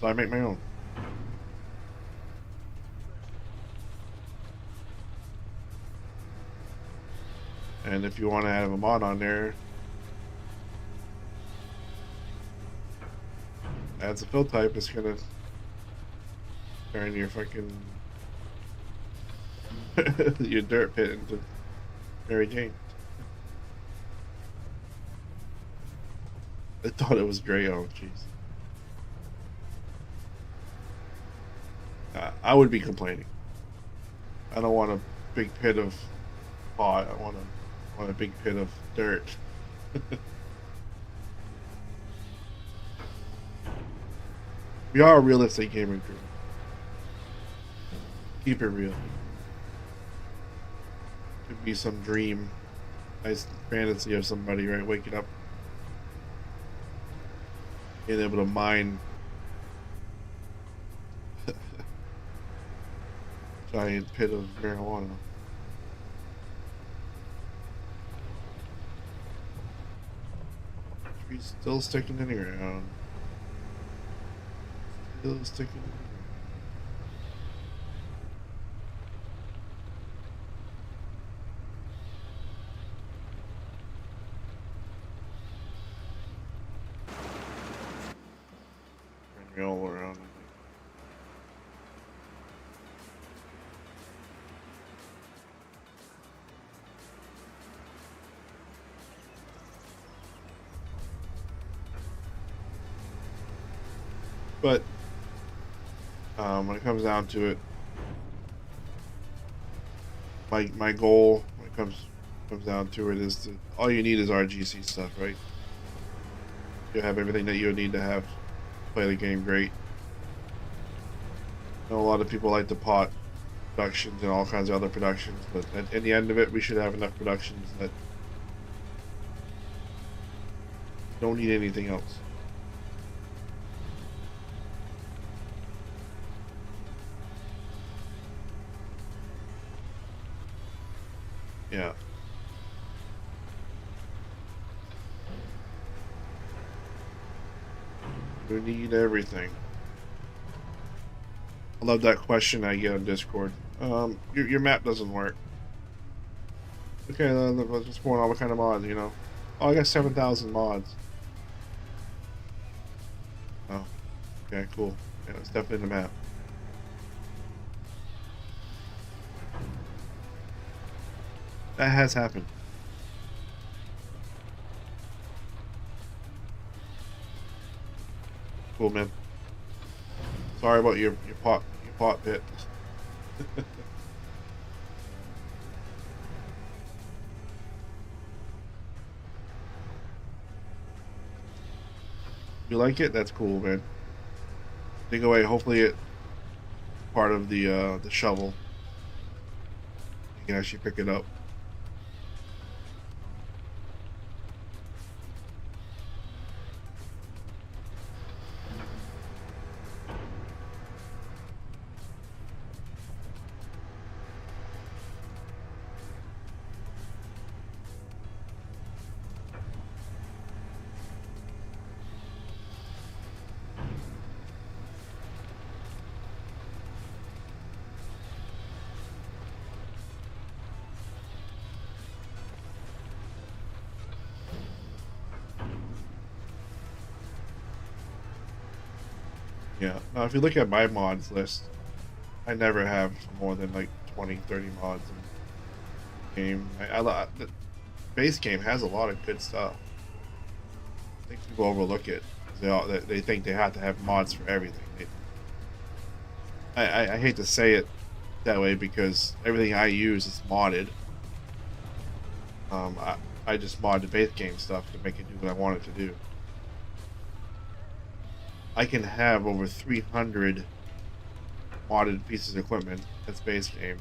so I make my own. And if you want to have a mod on there, adds a fill type, it's gonna turn your fucking your dirt pit into Mary Jane. I thought it was great. Oh, jeez. I would be complaining. I don't want a big pit of pot. I want a big pit of dirt. We are a realistic gaming crew. Keep it real. Could be some dream, nice fantasy of somebody, right? Waking up, being able to mine giant pit of marijuana. Tree's still sticking in the ground. Still sticking in the ground. Turn me all around. But when it comes down to it, my goal when it comes down to it is to all you need is RGC stuff, right? You have everything that you need to have to play the game great. I know a lot of people like to pot productions and all kinds of other productions, but at the end of it, we should have enough productions that don't need anything else. Yeah. You need everything. I love that question I get on Discord. Your map doesn't work. Okay, let's just point out what kind of mods, you know. Oh, I got 7,000 mods. Oh, okay, cool. Yeah, it's definitely the map. That has happened. Cool, man. Sorry about your pot pit. You like it? That's cool, man. Take away. Hopefully, it part of the shovel. You can actually pick it up. Yeah. Now, if you look at my mods list, I never have more than like 20, 30 mods in the game. The base game has a lot of good stuff. I think people overlook it. They think they have to have mods for everything. I hate to say it that way because everything I use is modded. I just mod the base game stuff to make it do what I want it to do. I can have over 300 modded pieces of equipment that's base game,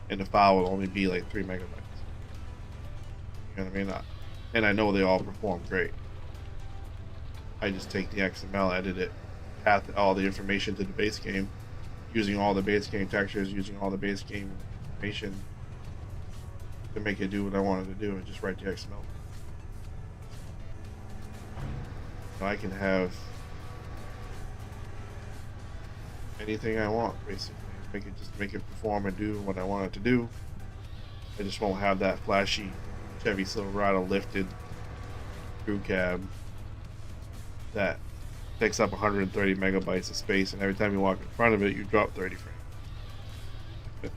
and the file will only be like 3 megabytes. You know what I mean? And I know they all perform great. I just take the XML, edit it, path all the information to the base game, using all the base game textures, using all the base game information to make it do what I wanted to do, and just write the XML. So I can have anything I want, basically. Make it perform and do what I want it to do. I just won't have that flashy Chevy Silverado lifted crew cab that takes up 130 megabytes of space, and every time you walk in front of it, you drop 30 frames.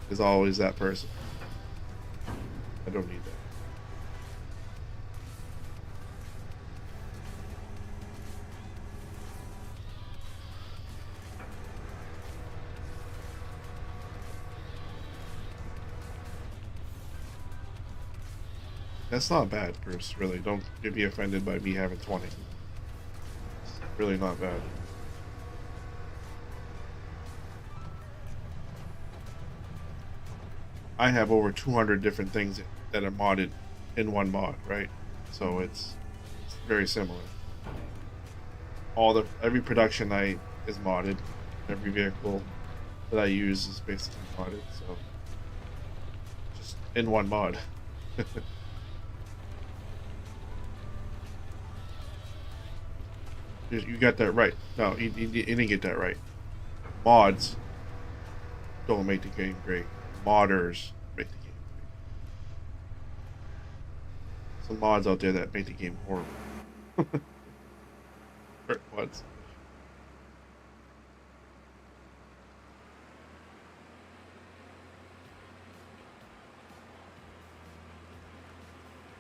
There's always that person. I don't need that. That's not bad, Bruce, really. Don't be offended by me having 20. It's really not bad. I have over 200 different things that are modded in one mod, right? So it's very similar. Every production night is modded. Every vehicle that I use is basically modded, so just in one mod. You got that right. No, you didn't get that right. Mods don't make the game great. Modders make the game great. Some mods out there that make the game horrible. What?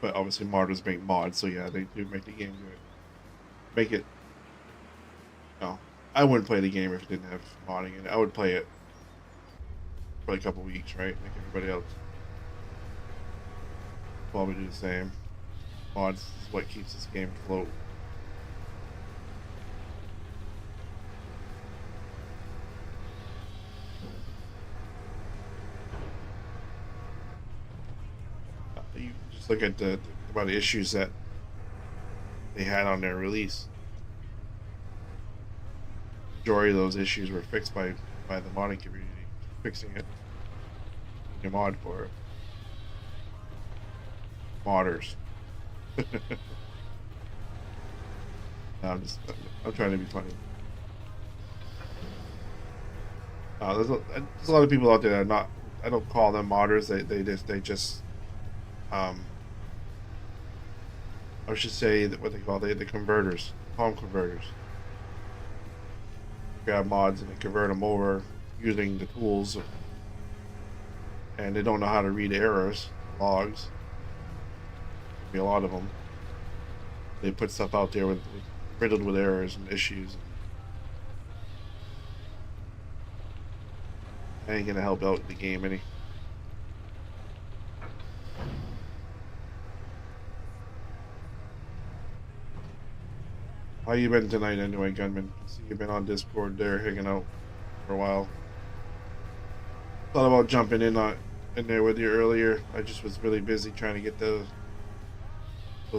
But obviously modders make mods, so yeah, they do make the game good. Make it. No, I wouldn't play the game if it didn't have modding in it. I would play it for like a couple weeks, right? Like everybody else. Probably do the same. Mods is what keeps this game afloat. You just look at the amount of issues that they had on their release. Majority of those issues were fixed by the modding community, fixing it. You mod for it. Modders. No, I'm trying to be funny. There's a lot of people out there that are not. I don't call them modders. They just I should say that what they call the converters, home converters. Grab mods and they convert them over using the tools, and they don't know how to read errors, logs. Be a lot of them. They put stuff out there riddled with errors and issues. I ain't gonna help out the game any. you been tonight anyway, Gunman? I see you've been on Discord there, hanging out for a while. Thought about jumping in there with you earlier. I just was really busy trying to get those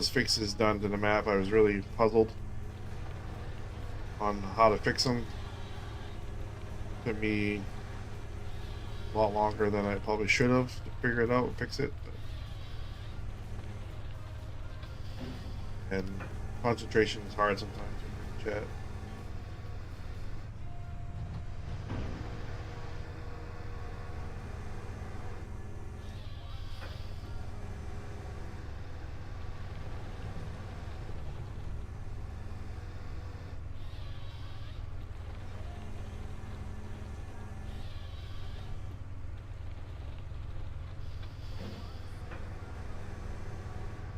fixes done to the map. I was really puzzled on how to fix them. Took me a lot longer than I probably should have to figure it out and fix it. And concentration is hard sometimes when you're in chat.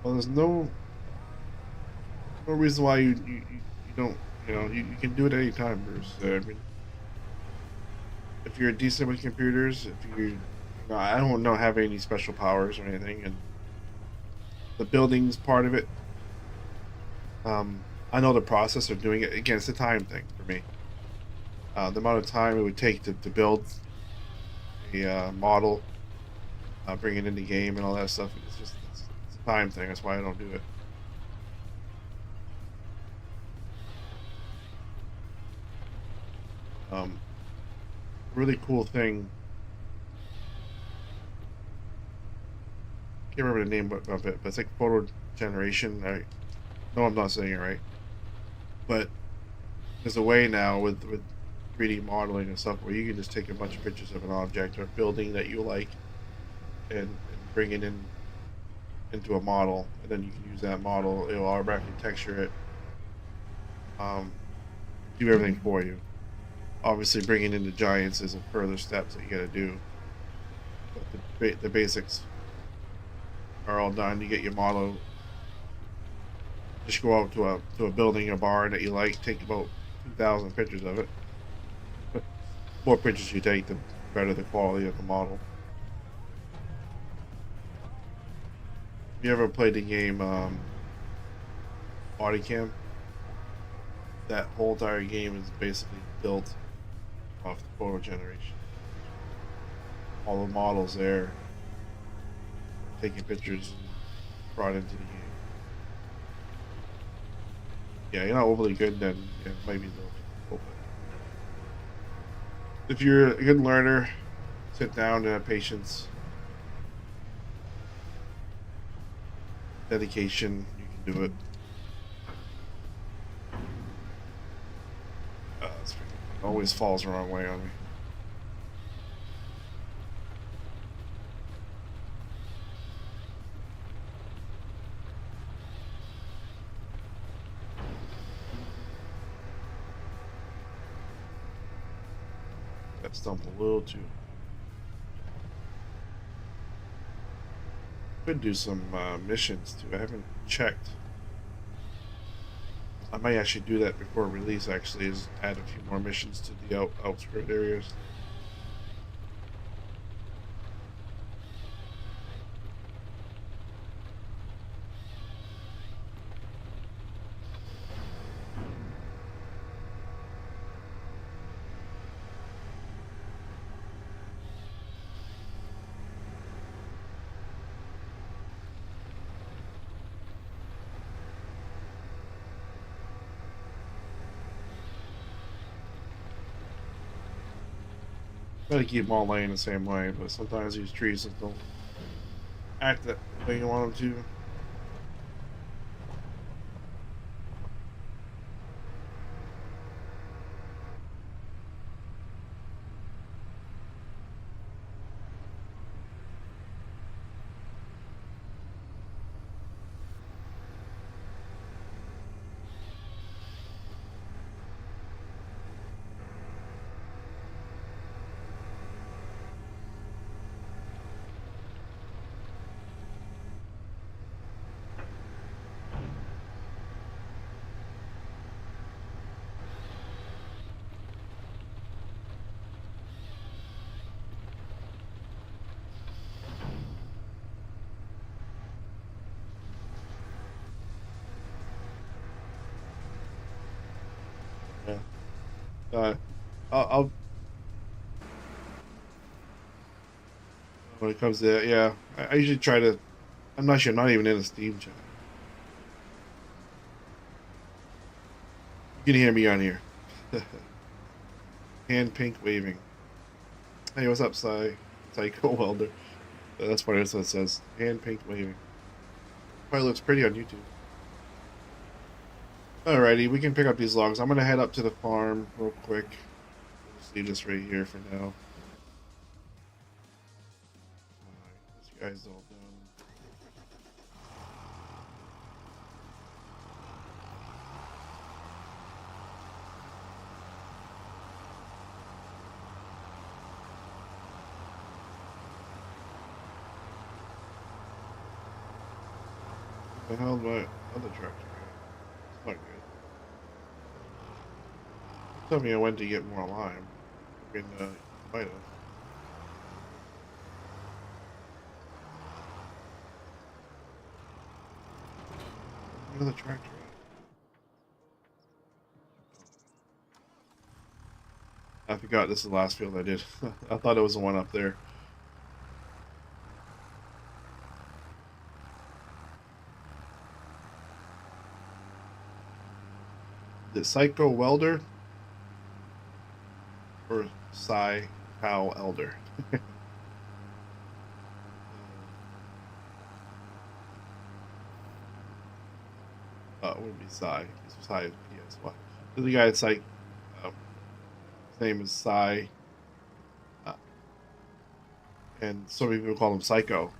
Well, there's no reason why you don't, you can do it anytime, Bruce. I mean, if you're decent with computers, if I don't know have any special powers or anything, and the buildings part of it, I know the process of doing it. Again, it's a time thing for me. The amount of time it would take to build a model, bring it in the game and all that stuff. It's a time thing. That's why I don't do it. Really cool thing. Can't remember the name of it, but it's like photo generation. I know I'm not saying it right, but there's a way now with 3D modeling and stuff where you can just take a bunch of pictures of an object or building that you like and bring it into a model, and then you can use that model. It'll automatically texture it, do everything for you. Obviously, bringing in the giants is a further step that you got to do, but the basics are all done. You get your model. Just go out to a building, a barn that you like. Take about 2,000 pictures of it. The more pictures you take, the better the quality of the model. You ever played the game Body Cam? That whole entire game is basically built off the photo generation. All the models there, taking pictures and brought into the game. Yeah, you're not overly good, then it might be a little difficult. But if you're a good learner, sit down and have patience, dedication, you can do it. It always falls the wrong way on me. Got stumped a little too. Could do some missions too. I haven't checked. I might actually do that before release. Actually, is add a few more missions to the outskirt areas. Try to keep them all laying the same way, but sometimes these trees just don't act that way you want them to. Uh, I'll when it comes to yeah, I usually try to. I'm not sure. I'm not even in a Steam chat. You can hear me on here. Hand pink waving. Hey, what's up, Psycho Welder? That's funny. That's what it says. Hand pink waving. Probably looks pretty on YouTube. Alrighty, we can pick up these logs. I'm gonna head up to the farm real quick. We'll just leave this right here for now. Alright, this guy's all done. What the hell my other tractor at? It's not good. Tell me I went to get more lime. I mean, might have. Where's the tractor at? I forgot this is the last field I did. I thought it was the one up there. The Psycho Welder or Psy Cow Elder? It would be Psy. This was Psy PS1. So the guy that's like, um, his name is Psy, uh, and so many people call him Psycho.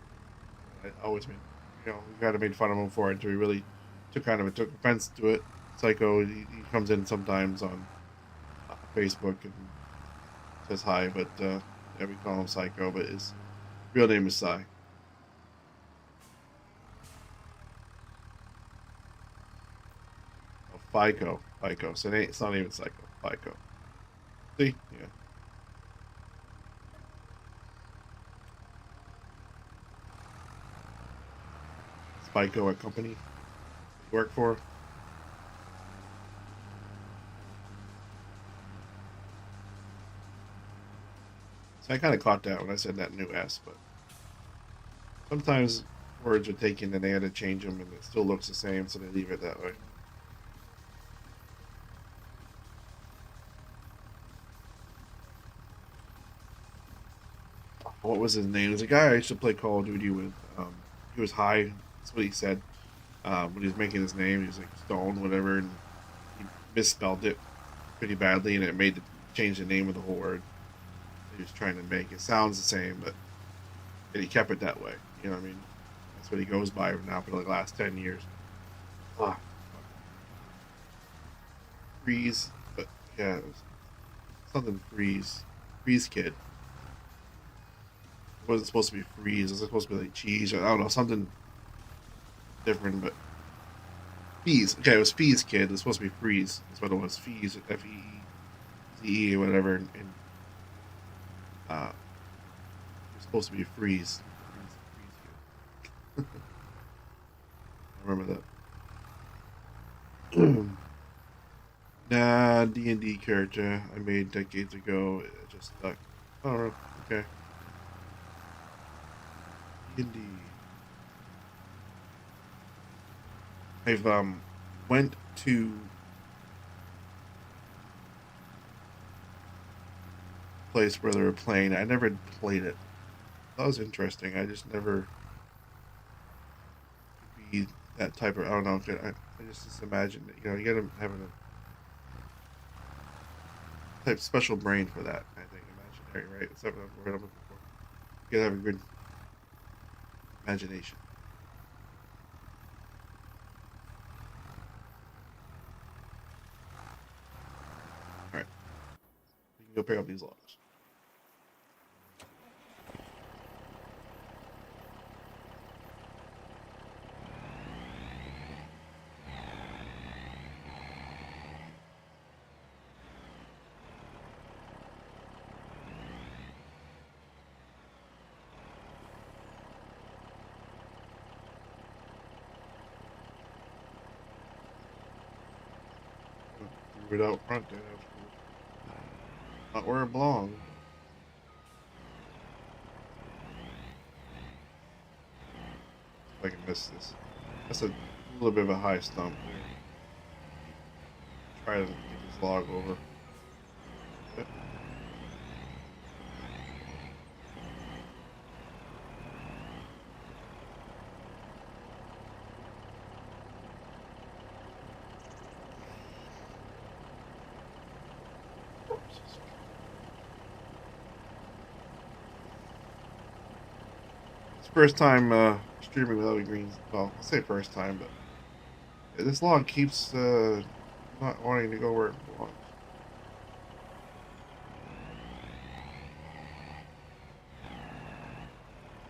I always made, we kind of made fun of him for it until he really took offense to it. Psycho, he comes in sometimes on Facebook and says hi, but yeah, we call him Psycho, but his real name is Psy. Oh, FICO. So it's not even Psycho. FICO. See, yeah. It's FICO, a company you work for. So I kind of caught that when I said that new S, but sometimes words are taken and they had to change them and it still looks the same, so they leave it that way. What was his name? There's a guy I used to play Call of Duty with. He was high. That's what he said. When he was making his name, he was like Stone, whatever, and he misspelled it pretty badly, and it made the change the name of the whole word. He was trying to make it sounds the same, but and he kept it that way. You know what I mean? That's what he goes by now for the last 10 years. Ah, freeze, but yeah, it was something freeze, freeze kid. It wasn't supposed to be freeze. It was supposed to be like cheese or I don't know something different, but fees. Okay, it was fees kid. It was supposed to be freeze. That's what it was. Fees, FEEZE or whatever, and it was supposed to be freeze. Freeze kid. I remember that. Nah, D&D character I made decades ago. It just stuck. Oh, okay. D&D. I've went to a place where they were playing. I never played it. That was interesting. I just never be that type of. I don't know. I just imagine that you gotta have a type special brain for that. I think imaginary, right? That's what I'm looking for. You gotta have a good imagination. All right, you can go pick up these logs. Threw it out front there. That was cool. Not where it belongs. If I can miss this. That's a little bit of a high stump there. Try to get this log over. Yep. It's first time streaming without a green. Well, I'll say first time, but this log keeps not wanting to go where it belongs.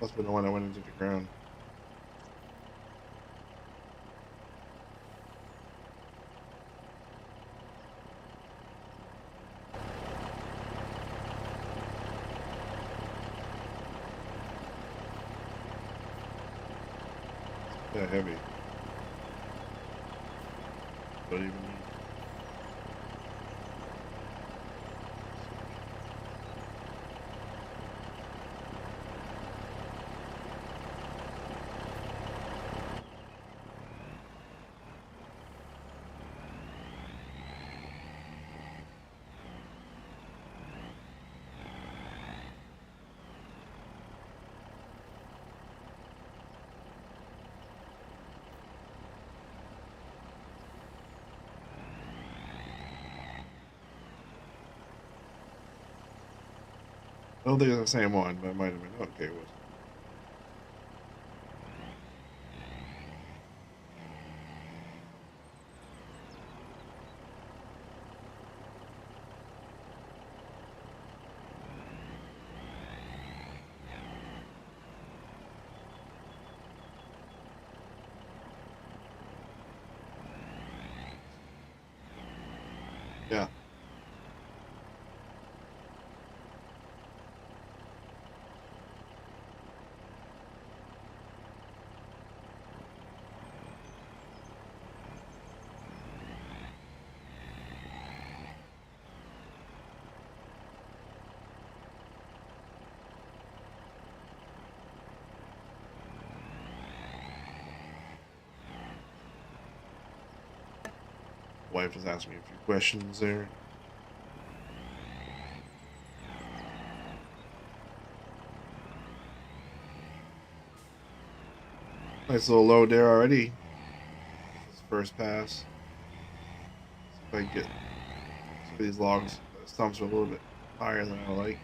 Must have been the one that went into the ground. Yeah, heavy. Don't even need. I don't think it's the same one, but it might have been. Okay, it was. Yeah. Wife just asked me a few questions there. Nice little load there already. This first pass. See if I can get some of these logs. The stumps are a little bit higher than I like.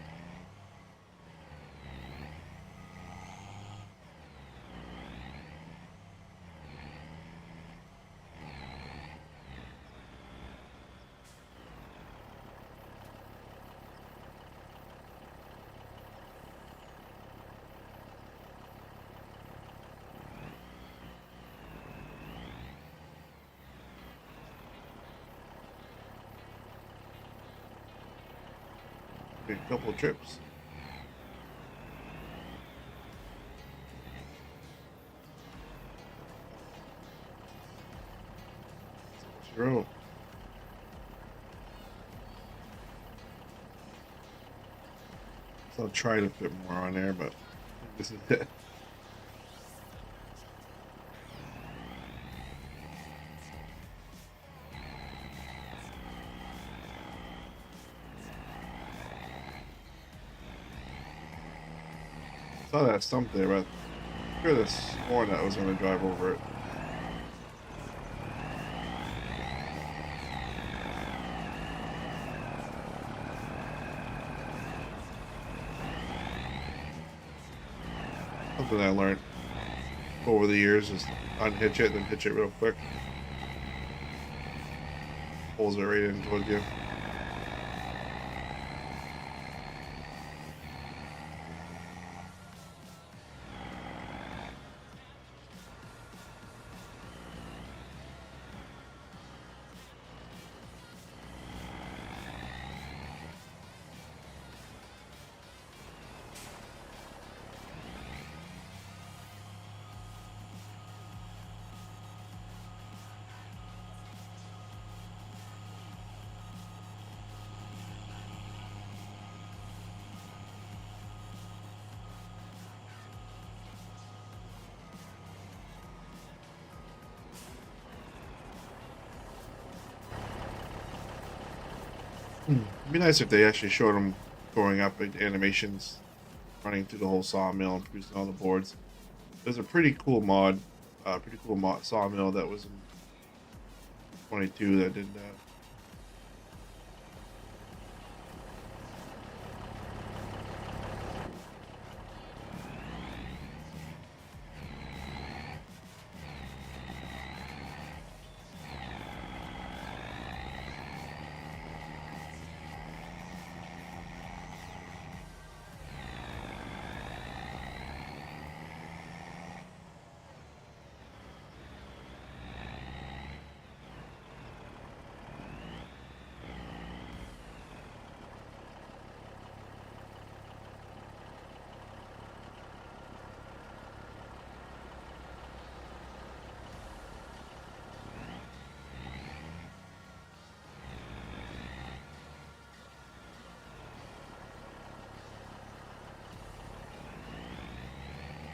Take a couple of trips. Row. So I'll try to put more on there, but this is it. Saw that stump there, but I could have sworn that I was going to drive over it. Something I learned over the years is unhitch it, then hitch it real quick. Pulls it right in towards you. It'd be nice if they actually showed them growing up in animations, running through the whole sawmill and producing all the boards. There's a pretty cool sawmill that was in 22 that did that.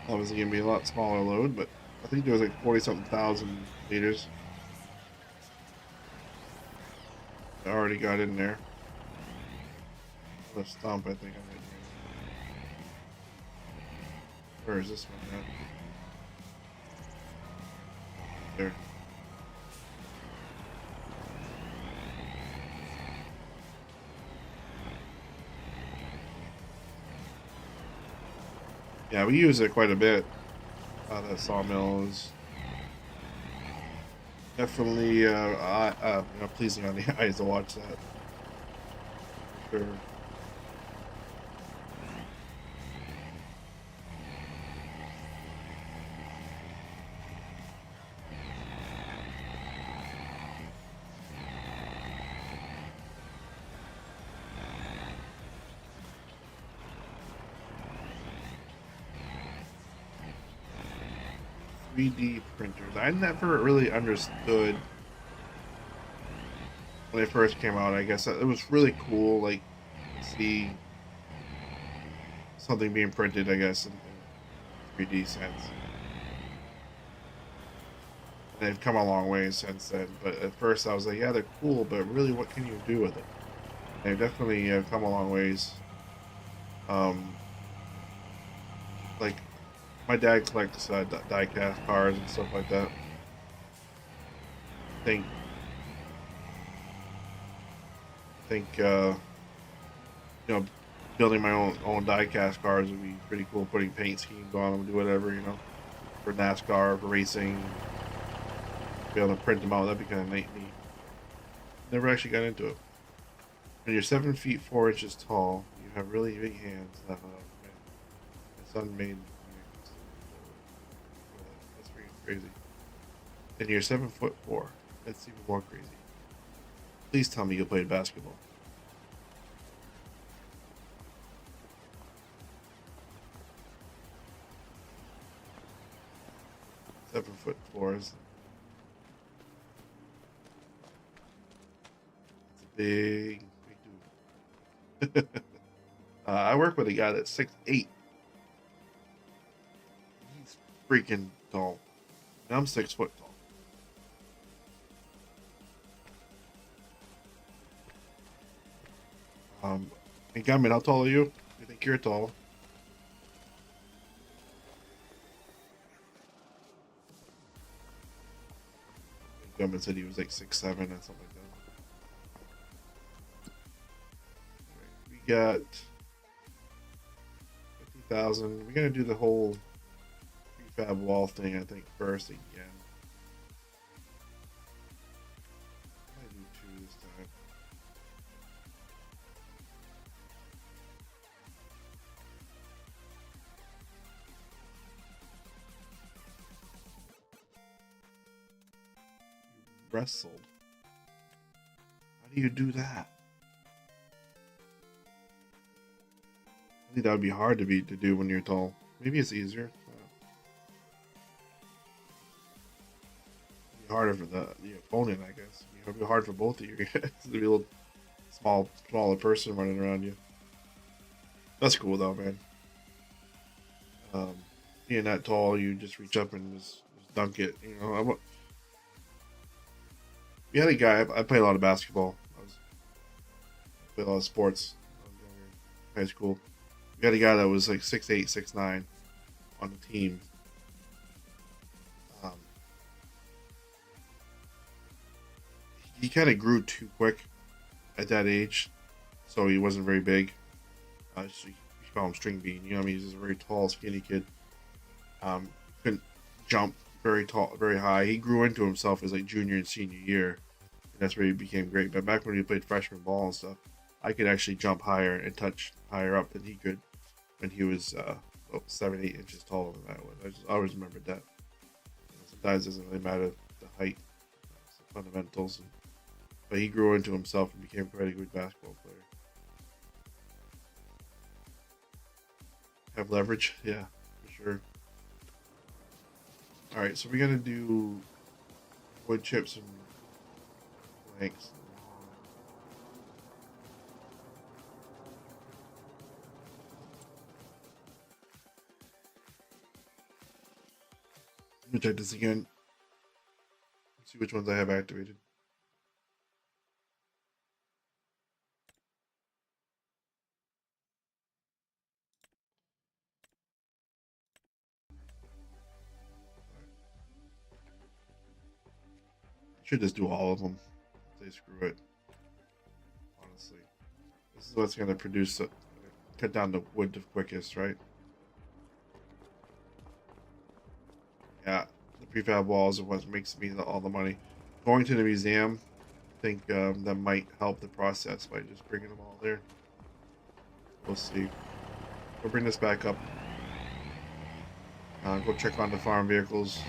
Obviously, gonna be a lot smaller load, but I think there was like 40 something thousand liters that already got in there. The stump, I think. Where is this one at? There. Yeah, we use it quite a bit. That sawmill is definitely pleasing on the eyes to watch that. For sure. 3D printers. I never really understood when they first came out. I guess it was really cool, like to see something being printed. I guess in 3D sense. They've come a long way since then. But at first, I was like, yeah, they're cool, but really, what can you do with it? They've definitely come a long ways. Um, like my dad collects die-cast cars and stuff like that. Think think you know, building my own die-cast cars would be pretty cool. Putting paint schemes on them, do whatever, for NASCAR, for racing, be able to print them out. That'd be kind of neat. Never actually got into it. When you're 7 feet 4 inches tall, you have really big hands. Man, my son made. That's freaking crazy. And you're 7'4". That's even more crazy. Please tell me you played basketball. 7'4" is a big dude. I work with a guy that's 6'8". He's freaking tall. And I'm 6 foot tall. And Gunman, how tall are you? You think you're tall? Gunman said he was like 6'7" or something like that. We got 50,000. We're gonna do the whole prefab wall thing, I think, first again. I do two this time. You wrestled. How do you do that? I think that would be hard to do when you're tall. Maybe it's easier. It'd be harder for the opponent, I guess. It'd be hard for both of you guys. It'd be a little smaller person running around you. That's cool though, man. Being that tall, you just reach up and just dunk it. We had a guy. I play a lot of basketball. Played a lot of sports when I was younger, in high school. We had a guy that was like 6'8", 6'9" on the team. Um, he kind of grew too quick at that age, so he wasn't very big. So you call him string bean. You know what I mean? He's just a very tall, skinny kid. Um, couldn't jump very tall, very high. He grew into himself his like junior and senior year, and that's where he became great. But back when he played freshman ball and stuff, I could actually jump higher and touch higher up than he could when he was 7, 8 inches taller than I was. I just always remembered that. Sometimes it doesn't really matter the height, it's the fundamentals. But he grew into himself and became quite a good basketball player. Have leverage, yeah, for sure. All right, so we're gonna do wood chips and planks. Let me check this again. See which ones I have activated. Should just do all of them. Say screw it. Honestly, this is what's gonna produce cut down the wood the quickest, right? Yeah, the prefab walls are what makes me all the money. Going to the museum, I think that might help the process by just bringing them all there. We'll see. We'll bring this back up. Go check on the farm vehicles.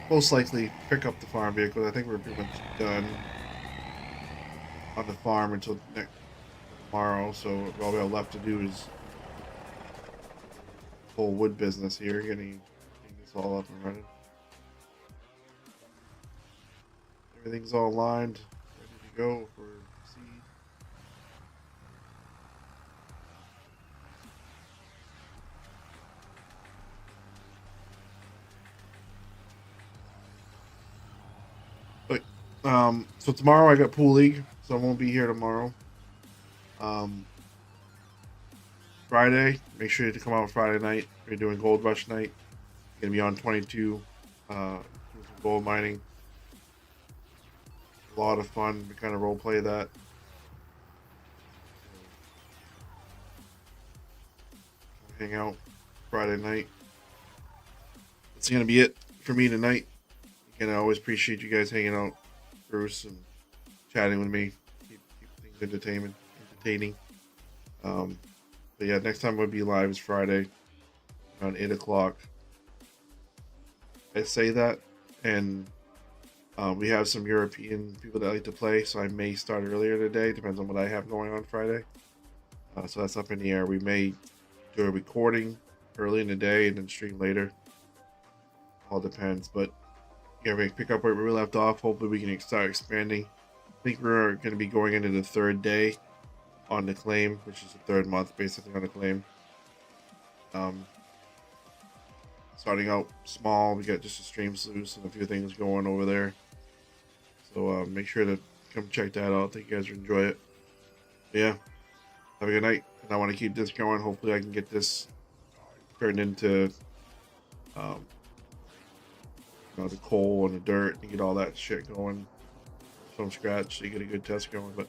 Most likely pick up the farm vehicles. I think we're pretty much done on the farm until tomorrow. So all we have left to do is whole wood business here, getting this all up and running. Everything's all lined, ready to go for seed. But so tomorrow I got pool league, so I won't be here tomorrow. Friday, make sure to come out Friday night. We're doing Gold Rush night. Gonna be on 22, doing some gold mining. A lot of fun. We kind of role play that. Hang out Friday night. That's gonna be it for me tonight. Again, I always appreciate you guys hanging out, Bruce, and chatting with me. Keep things entertaining. But yeah, next time we'll be live is Friday around 8 o'clock. I say that, and we have some European people that like to play, so I may start earlier today. Depends on what I have going on Friday. So that's up in the air. We may do a recording early in the day and then stream later. All depends, but yeah, we pick up where we left off. Hopefully, we can start expanding. I think we're going to be going into the third day on the claim, which is the third month basically on the claim. Starting out small, we got just a stream sluice and a few things going over there. So make sure to come check that out. I think you guys will enjoy it. But yeah, have a good night. And I want to keep this going. Hopefully, I can get this turned into the coal and the dirt and get all that shit going from scratch so you get a good test going. But